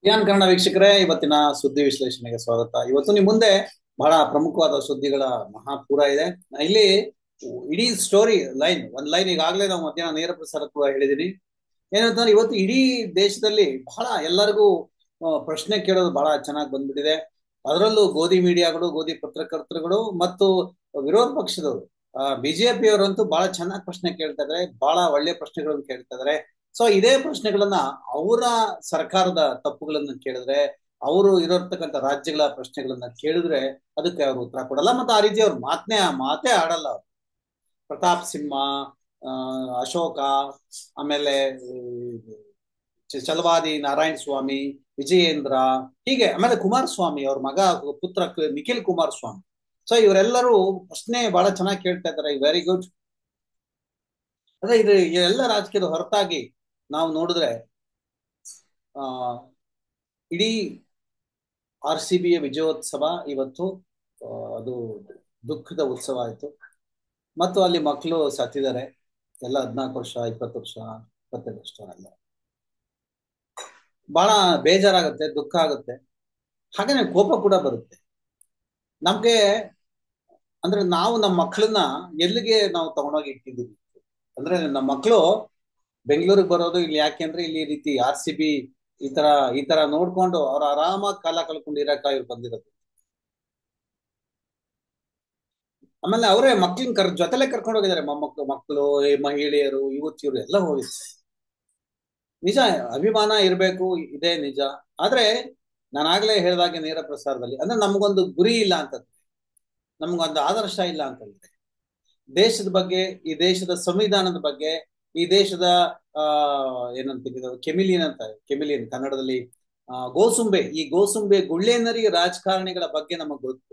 ಯಾನ್ ಕನ್ನಡ ವೀಕ್ಷಕರೇ, ಇವತ್ತಿನ ಸುದ್ದಿ ವಿಶ್ಲೇಷಣೆಗೆ ಸ್ವಾಗತ. ಇವತ್ತು ನಿಮ್ ಮುಂದೆ ಬಹಳ ಪ್ರಮುಖವಾದ ಸುದ್ದಿಗಳ ಮಹಾಪೂರ ಇದೆ. ಇಲ್ಲಿ ಇಡೀ ಸ್ಟೋರಿ ಲೈನ್ ಒಂದ್ ಲೈನ್ ಈಗಾಗಲೇ ನಾವು ಮಧ್ಯಾಹ್ನ ನೇರ ಪ್ರಸಾರ ಕೂಡ ಹೇಳಿದೀನಿ. ಏನಂತಂದ್ರೆ ಇವತ್ತು ಇಡೀ ದೇಶದಲ್ಲಿ ಬಹಳ ಎಲ್ಲರಿಗೂ ಪ್ರಶ್ನೆ ಕೇಳೋದು ಬಹಳ ಚೆನ್ನಾಗಿ ಬಂದ್ಬಿಟ್ಟಿದೆ. ಅದರಲ್ಲೂ ಗೋಧಿ ಮೀಡಿಯಾಗಳು, ಗೋಧಿ ಪತ್ರಕರ್ತರುಗಳು ಮತ್ತು ವಿರೋಧ ಪಕ್ಷದವರು, ಬಿಜೆಪಿ ಅವರಂತೂ ಬಹಳ ಚೆನ್ನಾಗಿ ಪ್ರಶ್ನೆ ಕೇಳ್ತಾ ಇದಾರೆ, ಬಹಳ ಒಳ್ಳೆ ಪ್ರಶ್ನೆಗಳನ್ನು ಕೇಳ್ತಾ ಇದಾರೆ. ಸೊ ಇದೇ ಪ್ರಶ್ನೆಗಳನ್ನ ಅವರ ಸರ್ಕಾರದ ತಪ್ಪುಗಳನ್ನ ಕೇಳಿದ್ರೆ, ಅವರು ಇರತಕ್ಕಂಥ ರಾಜ್ಯಗಳ ಪ್ರಶ್ನೆಗಳನ್ನ ಕೇಳಿದ್ರೆ ಅದಕ್ಕೆ ಅವರು ಉತ್ತರ ಕೊಡಲ್ಲ, ಮತ್ತೆ ಆ ರೀತಿ ಅವ್ರು ಮಾತೇ ಆಡಲ್ಲ ಅವ್ರು. ಪ್ರತಾಪ್ ಸಿಂಹ, ಆ, ಅಶೋಕ, ಆಮೇಲೆ ಛಲವಾದಿ ನಾರಾಯಣ ಸ್ವಾಮಿ, ವಿಜಯೇಂದ್ರ, ಹೀಗೆ ಆಮೇಲೆ ಕುಮಾರಸ್ವಾಮಿ ಅವ್ರ ಮಗ ಪುತ್ರ ನಿಖಿಲ್ ಕುಮಾರಸ್ವಾಮಿ. ಸೊ ಇವರೆಲ್ಲರೂ ಪ್ರಶ್ನೆ ಬಹಳ ಚೆನ್ನಾಗಿ ಕೇಳ್ತಾ ಇದ್ದಾರೆ. Very good. ಅದೇ ಇದು ಎಲ್ಲ ರಾಜಕೀಯದ ಹೊರತಾಗಿ ನಾವು ನೋಡಿದ್ರೆ ಆ ಇಡೀ RCBಯ ವಿಜಯೋತ್ಸವ ಇವತ್ತು ಅದು ದುಃಖದ ಉತ್ಸವ ಆಯ್ತು. ಮತ್ತು ಅಲ್ಲಿ ಮಕ್ಕಳು ಸತ್ತಿದ್ದಾರೆ, ಎಲ್ಲ 14 ವರ್ಷ, 20 ವರ್ಷ, 25 ವರ್ಷ ಎಲ್ಲ. ಬಹಳ ಬೇಜಾರಾಗುತ್ತೆ, ದುಃಖ ಆಗುತ್ತೆ, ಹಾಗೇನೆ ಕೋಪ ಕೂಡ ಬರುತ್ತೆ ನಮ್ಗೆ. ಅಂದ್ರೆ ನಾವು ನಮ್ಮ ಮಕ್ಕಳನ್ನ ಎಲ್ಲಿಗೆ ನಾವು ತಗೊಂಡೋಗಿ ಇಟ್ಟಿದ್ದೀವಿ ಅಂದ್ರೆ, ನಮ್ಮ ಮಕ್ಕಳು ಬೆಂಗಳೂರಿಗೆ ಬರೋದು ಇಲ್ಲಿ ಯಾಕೆ ಅಂದ್ರೆ, ಇಲ್ಲಿ ಈ ರೀತಿ RCB ಈ ತರ ನೋಡ್ಕೊಂಡು ಅವ್ರು ಆರಾಮಾಗಿ ಕಾಲ ಕಳ್ಕೊಂಡು ಇರಕ ಇವ್ರು ಬಂದಿರೋದು. ಆಮೇಲೆ ಅವರೇ ಮಕ್ಳಿನ ಜೊತೆಲೆ ಕರ್ಕೊಂಡು ಹೋಗಿದ್ದಾರೆ, ಮಕ್ಕಳು, ಮಹಿಳೆಯರು, ಯುವತಿಯರು ಎಲ್ಲ ಹೋಗಿದ್ದಾರೆ. ನಿಜ, ಅಭಿಮಾನ ಇರಬೇಕು, ಇದೇ ನಿಜ. ಆದ್ರೆ ನಾನಾಗ್ಲೇ ಹೇಳಿದಾಗೆ ನೇರ ಪ್ರಸಾರದಲ್ಲಿ, ಅಂದ್ರೆ ನಮಗೊಂದು ಗುರಿ ಇಲ್ಲ ಅಂತಂದ್ರೆ, ನಮ್ಗೊಂದು ಆದರ್ಶ ಇಲ್ಲ ಅಂತಂದ್ರೆ, ದೇಶದ ಬಗ್ಗೆ, ಈ ದೇಶದ ಸಂವಿಧಾನದ ಬಗ್ಗೆ, ಈ ದೇಶದ ಆ ಏನಂತ ಕೆಮಿಲಿಯನ್ ಅಂತ, ಕೆಮಿಲಿಯನ್ ಕನ್ನಡದಲ್ಲಿ ಗೋಸುಂಬೆ, ಈ ಗೋಸುಂಬೆ ಗುಳ್ಳೆನರಿ ರಾಜಕಾರಣಿಗಳ ಬಗ್ಗೆ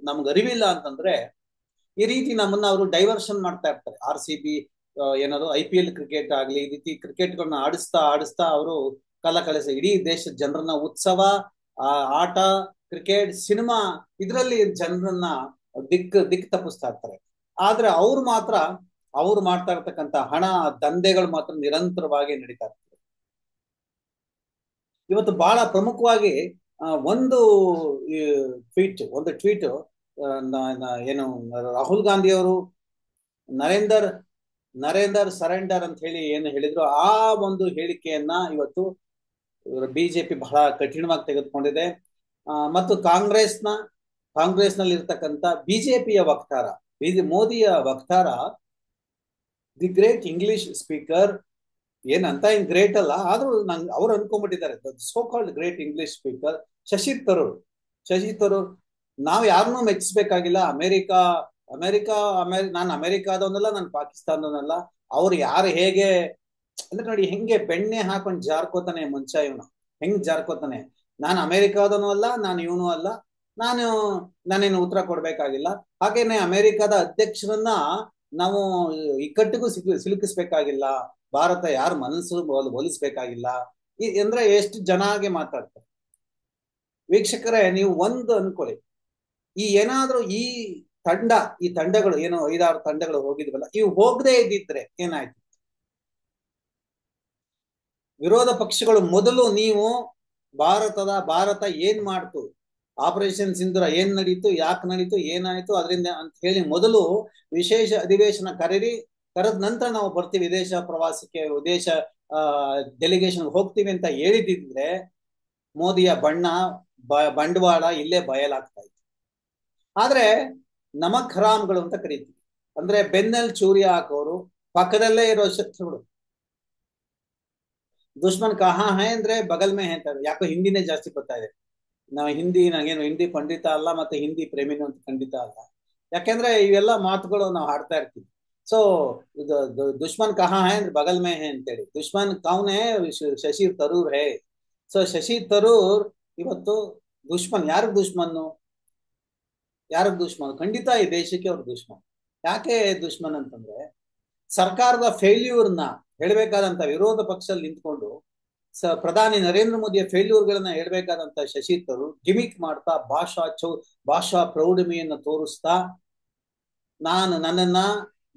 ನಮಗ್ ಅರಿವಿಲ್ಲ ಅಂತಂದ್ರೆ, ಈ ರೀತಿ ನಮ್ಮನ್ನ ಅವರು ಡೈವರ್ಷನ್ ಮಾಡ್ತಾ ಇರ್ತಾರೆ. RCB ಏನದು IPL ಕ್ರಿಕೆಟ್ ಆಗ್ಲಿ, ಈ ರೀತಿ ಕ್ರಿಕೆಟ್ಗಳನ್ನ ಆಡಿಸ್ತಾ ಆಡಿಸ್ತಾ ಅವರು ಕಾಲ ಕಳಿಸ ಇಡೀ ದೇಶದ ಜನರನ್ನ ಉತ್ಸವ, ಆಟ, ಕ್ರಿಕೆಟ್, ಸಿನಿಮಾ ಇದರಲ್ಲಿ ಜನರನ್ನ ದಿಕ್ ತಪ್ಪಿಸ್ತಾ ಇರ್ತಾರೆ. ಆದ್ರೆ ಅವ್ರು ಮಾಡ್ತಾ ಇರ್ತಕ್ಕಂಥ ಹಣ ದಂಧೆಗಳು ಮಾತ್ರ ನಿರಂತರವಾಗಿ ನಡೀತಾ ಇರ್ತದೆ. ಇವತ್ತು ಬಹಳ ಪ್ರಮುಖವಾಗಿ ಒಂದು ಟ್ವೀಟ್ ಏನು ರಾಹುಲ್ ಗಾಂಧಿ ಅವರು ನರೇಂದರ್ ಸರೆಂಡರ್ ಅಂತ ಹೇಳಿ ಏನು ಹೇಳಿದ್ರು, ಆ ಒಂದು ಹೇಳಿಕೆಯನ್ನ ಇವತ್ತು ಬಿಜೆಪಿ ಬಹಳ ಕಠಿಣವಾಗಿ ತೆಗೆದುಕೊಂಡಿದೆ. ಮತ್ತು ಕಾಂಗ್ರೆಸ್ನಲ್ಲಿ ಇರ್ತಕ್ಕಂಥ ಬಿಜೆಪಿಯ ವಕ್ತಾರ, ಮೋದಿಯ ವಕ್ತಾರ, ದಿ ಗ್ರೇಟ್ ಇಂಗ್ಲಿಷ್ ಸ್ಪೀಕರ್, ಏನಂತ ಏನ್ ಗ್ರೇಟ್ ಅಲ್ಲ, ಆದ್ರೂ ನಂಗೆ ಅವ್ರು ಅನ್ಕೊಂಡ್ಬಿಟ್ಟಿದ್ದಾರೆ, so called great English speaker Shashi Tharoor. ನಾವ್ ಯಾರನ್ನೂ ಮೆಚ್ಚಿಸ್ಬೇಕಾಗಿಲ್ಲ. ನಾನು ಅಮೆರಿಕಾದವನಲ್ಲ, ನಾನು ಪಾಕಿಸ್ತಾನದವನಲ್ಲ. ಅವ್ರು ಯಾರು ಹೇಗೆ ಅಂದ್ರೆ ನೋಡಿ, ಹೆಂಗೆ ಬೆಣ್ಣೆ ಹಾಕೊಂಡು ಜಾರ್ಕೋತಾನೆ ಮುಂಚೆ, ಇವನು ಹೆಂಗ್ ಜಾರ್ಕೋತಾನೆ. ನಾನು ಅಮೆರಿಕಾದವನು ಅಲ್ಲ, ನಾನು ಇವನು ಅಲ್ಲ, ನಾನೇನು ಉತ್ತರ ಕೊಡ್ಬೇಕಾಗಿಲ್ಲ. ಹಾಗೇನೆ ಅಮೆರಿಕದ ಅಧ್ಯಕ್ಷರನ್ನ ನಾವು ಇಕ್ಕಟ್ಟಿಗೂ ಸಿಲುಕಿಸ್ಬೇಕಾಗಿಲ್ಲ. ಭಾರತ ಯಾರ ಮನಸ್ಸು ಒಲಿಸ್ಬೇಕಾಗಿಲ್ಲ. ಅಂದ್ರೆ ಎಷ್ಟು ಜನಾಗೆ ಮಾತಾಡ್ತಾರೆ. ವೀಕ್ಷಕರೇ, ನೀವು ಒಂದು ಅನ್ಕೊಳ್ಳಿ, ಏನಾದ್ರೂ ಈ ತಂಡಗಳು ಏನೋ 5-6 ತಂಡಗಳು ಹೋಗಿದ್ವಲ್ಲ, ಇವು ಹೋಗದೆ ಇದ್ದಿದ್ರೆ ಏನಾಯ್ತು? ವಿರೋಧ ಪಕ್ಷಗಳು ಮೊದಲು ನೀವು ಭಾರತ ಏನ್ ಮಾಡ್ತು, ಆಪರೇಷನ್ ಸಿಂಧೂರ ಏನ್ ನಡೀತು, ಯಾಕೆ ನಡೀತು, ಏನಾಯ್ತು ಅದರಿಂದ ಅಂತ ಹೇಳಿ ಮೊದಲು ವಿಶೇಷ ಅಧಿವೇಶನ ಕರೆದ ನಂತರ ನಾವು ಬರ್ತೀವಿ ವಿದೇಶ ಪ್ರವಾಸಕ್ಕೆ, ವಿದೇಶ ಡೆಲಿಗೇಷನ್ ಹೋಗ್ತೀವಿ ಅಂತ ಹೇಳಿದಿದ್ರೆ, ಮೋದಿಯ ಬಂಡವಾಳ ಇಲ್ಲೇ ಬಯಲಾಗ್ತಾ ಇತ್ತು. ಆದ್ರೆ ನಮಕ್ ಹರಾಮ್ಗಳು ಅಂತ ಕರೀತೀವಿ, ಅಂದ್ರೆ ಬೆನ್ನಲ್ಲಿ ಚೂರಿ ಹಾಕೋರು, ಪಕ್ಕದಲ್ಲೇ ಇರೋ ಶತ್ರುಗಳು. ದುಶ್ಮನ್ ಕಹಾ ಹೈ ಅಂದ್ರೆ ಬಗಲ್ ಮೇ ಅಂತ. ಯಾಕೋ ಹಿಂದಿನೇ ಜಾಸ್ತಿ ಬರ್ತಾ ಇದೆ. ನಂಗೇನು ಹಿಂದಿ ಪಂಡಿತ ಅಲ್ಲ, ಮತ್ತೆ ಹಿಂದಿ ಪ್ರೇಮಿನು ಅಂತ ಖಂಡಿತ ಅಲ್ಲ. ಯಾಕೆಂದ್ರೆ ಇವೆಲ್ಲ ಮಾತುಗಳು ನಾವು ಹಾಡ್ತಾ ಇರ್ತೀವಿ. ಸೊ ದುಶ್ಮನ್ ಕಹಾ ಹೈ ಅಂದ್ರೆ ಬಗಲ್ ಮೇ ಹೇ ಅಂತೇಳಿ. ದುಶ್ಮನ್ ಕೌನ್ ಹೇ? ಶಶಿ ತರೂರ್ ಹೇ. ಸೊ ಶಶಿ ತರೂರ್ ಇವತ್ತು ದುಶ್ಮನ್. ಯಾರಿಗ್ ದುಶ್ಮನ್? ಖಂಡಿತ ಈ ದೇಶಕ್ಕೆ ಅವ್ರ ದುಶ್ಮನ್. ಯಾಕೆ ದುಶ್ಮನ್ ಅಂತಂದ್ರೆ, ಸರ್ಕಾರದ ಫೇಲ್ಯೂರ್ನ ಹೇಳ್ಬೇಕಾದಂತ ವಿರೋಧ ಪಕ್ಷದಲ್ಲಿ ನಿಂತ್ಕೊಂಡು ಪ್ರಧಾನಿ ನರೇಂದ್ರ ಮೋದಿಯ ಫೇಲ್ಯೂರ್ಗಳನ್ನ ಹೇಳ್ಬೇಕಾದಂತ ಶಶಿ ತರೂರ್ ಗಿಮಿಕ್ ಮಾಡ್ತಾ, ಭಾಷಾ ಪ್ರೌಢಿಮೆಯನ್ನ ತೋರಿಸ್ತಾ, ನನ್ನನ್ನ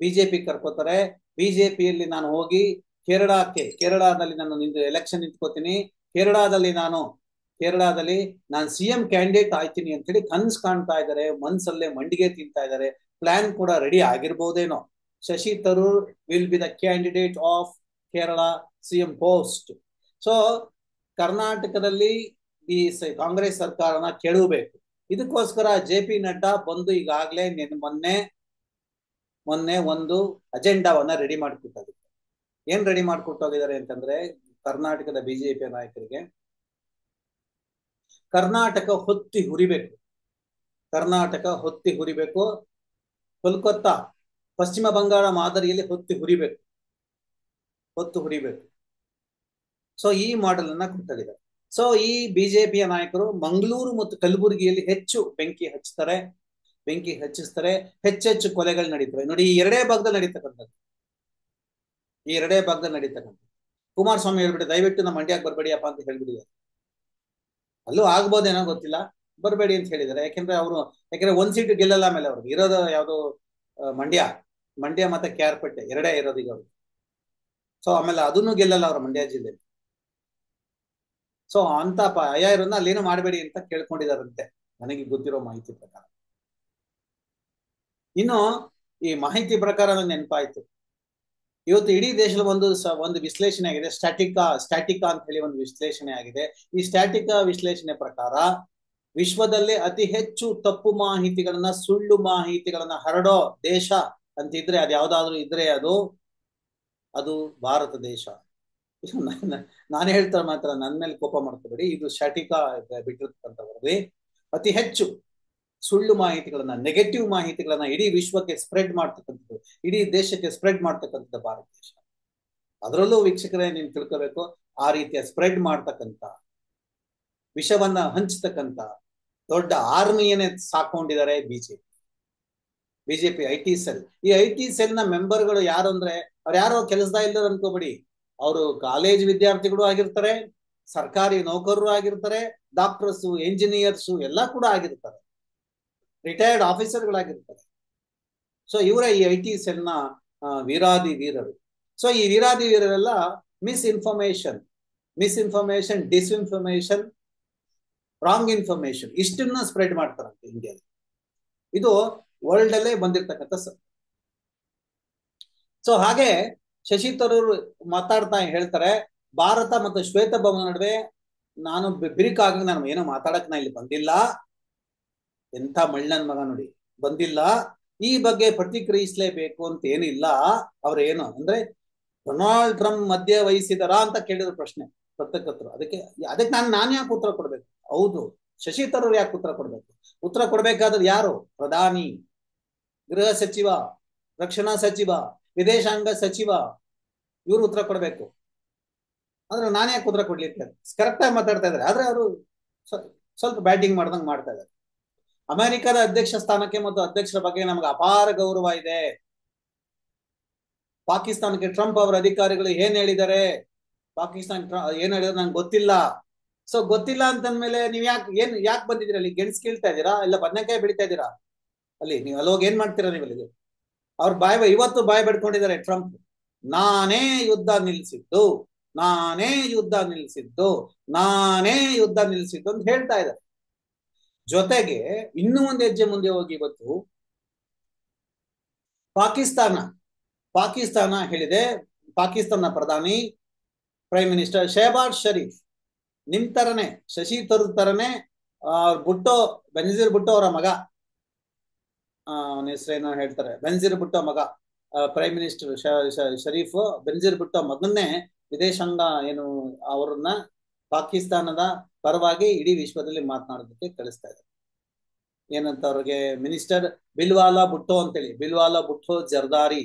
ಬಿಜೆಪಿ ಕರ್ಕೋತಾರೆ, ಬಿಜೆಪಿಯಲ್ಲಿ ನಾನು ಹೋಗಿ ಕೇರಳದಲ್ಲಿ ನಾನು ಎಲೆಕ್ಷನ್ ನಿಂತ್ಕೋತೀನಿ, ಕೇರಳದಲ್ಲಿ ನಾನು ಕೇರಳದಲ್ಲಿ ನಾನು CM ಕ್ಯಾಂಡಿಡೇಟ್ ಆಯ್ತೀನಿ ಅಂತ ಹೇಳಿ ಕನ್ಸ್ ಕಾಣ್ತಾ ಇದ್ದಾರೆ, ಮನ್ಸಲ್ಲೇ ಮಂಡಿಗೆ ತಿಂತಾ ಇದ್ದಾರೆ. ಪ್ಲಾನ್ ಕೂಡ ರೆಡಿ ಆಗಿರ್ಬೋದೇನೋ. Shashi Tharoor will be the candidate of Kerala CM post. So ಕರ್ನಾಟಕದಲ್ಲಿ ಈ ಕಾಂಗ್ರೆಸ್ ಸರ್ಕಾರನ ಕೆಡವಬೇಕು. ಇದಕ್ಕೋಸ್ಕರ JP ನಡ್ಡಾ ಬಂದು ಈಗಾಗಲೇ ಮೊನ್ನೆ ಒಂದು ಅಜೆಂಡಾವನ್ನ ರೆಡಿ ಮಾಡಿಕೊಟ್ಟಿದ್ದಾರೆ. ಏನ್ ರೆಡಿ ಮಾಡಿಕೊಟ್ಟೋಗಿದ್ದಾರೆ ಅಂತಂದ್ರೆ, ಕರ್ನಾಟಕದ ಬಿಜೆಪಿ ನಾಯಕರಿಗೆ ಕರ್ನಾಟಕ ಹೊತ್ತಿ ಹುರಿಬೇಕು. ಕರ್ನಾಟಕ ಹೊತ್ತಿ ಹುರಿಬೇಕು. ಕೋಲ್ಕತ್ತಾ, ಪಶ್ಚಿಮ ಬಂಗಾಳ ಮಾದರಿಯಲ್ಲಿ ಹೊತ್ತು ಹುರಿಬೇಕು. ಸೊ ಈ ಮಾಡೆಲ್ ಅನ್ನ ಕೊಟ್ಟಿದ್ದಾರೆ. ಸೊ ಈ ಬಿಜೆಪಿಯ ನಾಯಕರು ಮಂಗಳೂರು ಮತ್ತು ಕಲಬುರಗಿಯಲ್ಲಿ ಹೆಚ್ಚು ಬೆಂಕಿ ಹಚ್ಚಿಸ್ತಾರೆ. ಹೆಚ್ಚೆಚ್ಚು ಕೊಲೆಗಳು ನಡೀತವೆ. ನೋಡಿ, ಈ ಎರಡೇ ಭಾಗದಲ್ಲಿ ನಡೀತಕ್ಕಂಥದ್ದು. ಕುಮಾರಸ್ವಾಮಿ ಹೇಳ್ಬಿಟ್ಟು ದಯವಿಟ್ಟು ನಮ್ಮ ಮಂಡ್ಯಕ್ಕೆ ಬರ್ಬೇಡಿಯಪ್ಪ ಅಂತ ಹೇಳ್ಬಿಟ್ಟಿದ್ದಾರೆ. ಅಲ್ಲೂ ಆಗ್ಬೋದೇನೋ ಗೊತ್ತಿಲ್ಲ, ಬರಬೇಡಿ ಅಂತ ಹೇಳಿದ್ದಾರೆ. ಯಾಕಂದ್ರೆ ಒಂದ್ ಸೀಟ್ ಗೆಲ್ಲಲ್ಲ. ಆಮೇಲೆ ಅವ್ರಿಗೆ ಇರೋದು ಯಾವುದು, ಮಂಡ್ಯ ಮತ್ತೆ ಕ್ಯಾರ್ಪೇಟೆ ಎರಡೇ ಇರೋದು ಈಗ ಅವ್ರು. ಸೊ ಆಮೇಲೆ ಅದನ್ನು ಗೆಲ್ಲಲ್ಲ ಅವ್ರ ಮಂಡ್ಯ ಜಿಲ್ಲೆ. ಸೊ ಅಂತ ಅಯ್ಯ ಇರೋದನ್ನ ಅಲ್ಲೇನು ಮಾಡಬೇಡಿ ಅಂತ ಕೇಳ್ಕೊಂಡಿದಾರಂತೆ, ನನಗೆ ಗೊತ್ತಿರೋ ಮಾಹಿತಿ ಪ್ರಕಾರ. ಇನ್ನು ಈ ಮಾಹಿತಿ ಪ್ರಕಾರ ನನಗೆ ನೆನಪಾಯ್ತು, ಇವತ್ತು ಇಡೀ ದೇಶದ ಒಂದು ವಿಶ್ಲೇಷಣೆ ಆಗಿದೆ. ಸ್ಟ್ಯಾಟಿಕಾ ಅಂತ ಹೇಳಿ ಒಂದು ವಿಶ್ಲೇಷಣೆ ಆಗಿದೆ. ಈ ಸ್ಟ್ಯಾಟಿಕಾ ವಿಶ್ಲೇಷಣೆ ಪ್ರಕಾರ ವಿಶ್ವದಲ್ಲೇ ಅತಿ ಹೆಚ್ಚು ತಪ್ಪು ಮಾಹಿತಿಗಳನ್ನ, ಸುಳ್ಳು ಮಾಹಿತಿಗಳನ್ನ ಹರಡೋ ದೇಶ ಅಂತಿದ್ರೆ ಅದು ಯಾವ್ದಾದ್ರು ಇದ್ರೆ ಅದು ಭಾರತ ದೇಶ. ನಾನು ಹೇಳ್ತಾ ಮಾತ್ರ ನನ್ನ ಮೇಲೆ ಕೋಪ ಮಾಡ್ಕೋಬೇಡಿ. ಇದು ಸ್ಟ್ಯಾಟಿಕಾ ಬಿಟ್ಟಿರ್ತಕ್ಕಂಥ ವರದಿ. ಅತಿ ಹೆಚ್ಚು ಸುಳ್ಳು ಮಾಹಿತಿಗಳನ್ನ, ನೆಗೆಟಿವ್ ಮಾಹಿತಿಗಳನ್ನ ಇಡೀ ವಿಶ್ವಕ್ಕೆ ಸ್ಪ್ರೆಡ್ ಮಾಡ್ತಕ್ಕಂಥದ್ದು, ಇಡೀ ದೇಶಕ್ಕೆ ಸ್ಪ್ರೆಡ್ ಮಾಡ್ತಕ್ಕಂಥದ್ದು ಭಾರತ ದೇಶ. ಅದರಲ್ಲೂ ವೀಕ್ಷಕರೇ ನೀವು ತಿಳ್ಕೋಬೇಕು, ಆ ರೀತಿಯ ಸ್ಪ್ರೆಡ್ ಮಾಡ್ತಕ್ಕಂಥ, ವಿಷವನ್ನ ಹಂಚತಕ್ಕಂಥ ದೊಡ್ಡ ಆರ್ಮಿಯನ್ನೇ ಸಾಕೊಂಡಿದ್ದಾರೆ ಬಿಜೆಪಿ IT ಸೆಲ್. ಈ IT ಸೆಲ್ ನ ಮೆಂಬರ್ಗಳು ಯಾರು ಅಂದ್ರೆ, ಅವ್ರು ಯಾರೋ ಕೆಲಸದ ಇಲ್ಲದ ಅನ್ಕೋಬೇಡಿ. ಅವರು ಕಾಲೇಜ್ ವಿದ್ಯಾರ್ಥಿಗಳು ಆಗಿರ್ತಾರೆ, ಸರ್ಕಾರಿ ನೌಕರರು ಆಗಿರ್ತಾರೆ, ಡಾಕ್ಟರ್ಸು, ಎಂಜಿನಿಯರ್ಸು ಎಲ್ಲ ಕೂಡ ಆಗಿರ್ತಾರೆ, ರಿಟೈರ್ಡ್ ಆಫೀಸರ್ಗಳಾಗಿರ್ತಾರೆ. ಸೊ ಇವರೇ ಈ IT ಸೆಲ್ ನ ವೀರಾದಿ ವೀರರು. ಸೊ ಈ ವೀರಾದಿ ವೀರರೆಲ್ಲ ಮಿಸ್ಇನ್ಫಾರ್ಮೇಶನ್, ಡಿಸ್ಇನ್ಫಾರ್ಮೇಶನ್, ರಾಂಗ್ ಇನ್ಫಾರ್ಮೇಶನ್ ಇಷ್ಟನ್ನ ಸ್ಪ್ರೆಡ್ ಮಾಡ್ತಾರಂತೆ ಇಂಡಿಯಾದಲ್ಲಿ. ಇದು ವರ್ಲ್ಡ್ ಅಲ್ಲೇ ಬಂದಿರ್ತಕ್ಕಂಥ ಸೊ ಹಾಗೆ ಶಶಿ ತರೂರ್ ಮಾತಾಡ್ತಾ ಹೇಳ್ತಾರೆ, ಭಾರತ ಮತ್ತು ಶ್ವೇತಭವನ ನಡುವೆ ನಾನು ಬಿರುಕಾಗಿ ನಾನು ಏನೋ ಮಾತಾಡಕ್ ನಾ ಇಲ್ಲಿ ಬಂದಿಲ್ಲ. ಎಂಥ ಮಳ್ಳನ್ ಮಗ ನೋಡಿ, ಬಂದಿಲ್ಲ. ಈ ಬಗ್ಗೆ ಪ್ರತಿಕ್ರಿಯಿಸಲೇಬೇಕು ಅಂತ ಏನಿಲ್ಲ. ಅವ್ರೇನು ಅಂದ್ರೆ ಡೊನಾಲ್ಡ್ ಟ್ರಂಪ್ ಮಧ್ಯ ವಹಿಸಿದಾರಾ ಅಂತ ಕೇಳಿದ್ರು ಪ್ರಶ್ನೆ ಪತ್ರಕರ್ತರು. ಅದಕ್ಕೆ ನಾನು ಯಾಕೆ ಉತ್ತರ ಕೊಡ್ಬೇಕು? ಹೌದು, ಶಶಿ ತರೂರ್ ಯಾಕೆ ಉತ್ತರ ಕೊಡ್ಬೇಕು? ಉತ್ತರ ಕೊಡ್ಬೇಕಾದ್ರೆ ಯಾರು? ಪ್ರಧಾನಿ, ಗೃಹ ಸಚಿವ, ರಕ್ಷಣಾ ಸಚಿವ, ವಿದೇಶಾಂಗ ಸಚಿವ, ಇವರು ಉತ್ತರ ಕೊಡ್ಬೇಕು. ಆದ್ರೆ ನಾನು ಯಾಕೆ ಉತ್ತರ ಕೊಡ್ಲಿಕ್ಕೆ? ಕರೆಕ್ಟ್ ಆಗಿ ಮಾತಾಡ್ತಾ ಇದ್ದಾರೆ, ಆದ್ರೆ ಅವರು ಸ್ವಲ್ಪ ಬ್ಯಾಟಿಂಗ್ ಮಾಡ್ದಂಗೆ ಮಾಡ್ತಾ ಇದ್ದಾರೆ. ಅಮೆರಿಕದ ಅಧ್ಯಕ್ಷ ಸ್ಥಾನಕ್ಕೆ ಮತ್ತು ಅಧ್ಯಕ್ಷರ ಬಗ್ಗೆ ನಮ್ಗೆ ಅಪಾರ ಗೌರವ ಇದೆ. ಪಾಕಿಸ್ತಾನಕ್ಕೆ ಟ್ರಂಪ್ ಅವರ ಅಧಿಕಾರಿಗಳು ಏನ್ ಹೇಳಿದ್ದಾರೆ, ಏನ್ ಹೇಳಿದ್ರೆ ನಂಗೆ ಗೊತ್ತಿಲ್ಲ. ಸೊ ಗೊತ್ತಿಲ್ಲ ಅಂತಂದ್ಮೇಲೆ ನೀವ್ ಯಾಕೆ ಬಂದಿದ್ದೀರಾ ಅಲ್ಲಿ? ಗೆಣಸ್ ಕೇಳ್ತಾ ಇದ್ದೀರಾ, ಇಲ್ಲ ಬದನೆಕಾಯಿ ಬೆಳಿತಾ ಇದ್ದೀರಾ ಅಲ್ಲಿ? ನೀವು ಅಲ್ಲಿ ಹೋಗಿ ಏನ್ ಮಾಡ್ತೀರಾ ನೀವು ಅಲ್ಲಿಗೆ? ಅವ್ರ ಇವತ್ತು ಬಾಯ್ ಬೆಡ್ಕೊಂಡಿದ್ದಾರೆ ಟ್ರಂಪ್. ನಾನೇ ಯುದ್ಧ ನಿಲ್ಸಿದ್ದು ಅಂತ ಹೇಳ್ತಾ ಇದ್ದಾರೆ. ಜೊತೆಗೆ ಇನ್ನೂ ಒಂದು ಹೆಜ್ಜೆ ಮುಂದೆ ಹೋಗಿ ಇವತ್ತು ಪಾಕಿಸ್ತಾನ ಹೇಳಿದೆ, ಪಾಕಿಸ್ತಾನ ಪ್ರಧಾನಿ ಪ್ರೈಮ್ ಮಿನಿಸ್ಟರ್ ಶೆಹಬಾಜ್ ಶರೀಫ್ ನಿಮ್ ತರನೇ, ಶಶಿ ತರೂರ್ ತರನೇ ಬೆನಜೀರ್ ಭುಟ್ಟೋ ಅವರ ಮಗ, ಅವನ ಹೆಸರೇನೋ ಹೇಳ್ತಾರೆ, ಬೆನಜೀರ್ ಭುಟ್ಟೋ ಮಗ, ಪ್ರೈಮ್ ಮಿನಿಸ್ಟರ್ ಶರೀಫ್ ಬೆನಜೀರ್ ಭುಟ್ಟೋ ಮಗನ್ನೇ ವಿದೇಶಾಂಗ ಅವ್ರನ್ನ ಪಾಕಿಸ್ತಾನದ ಪರವಾಗಿ ಇಡೀ ವಿಶ್ವದಲ್ಲಿ ಮಾತನಾಡೋದಕ್ಕೆ ಕಳಿಸ್ತಾ ಇದ್ದಾರೆ. ಏನಂತ ಅವ್ರಿಗೆ ಮಿನಿಸ್ಟರ್ ಬಿಲ್ವಾಲಾ ಭುಟ್ಟೋ ಜರ್ದಾರಿ.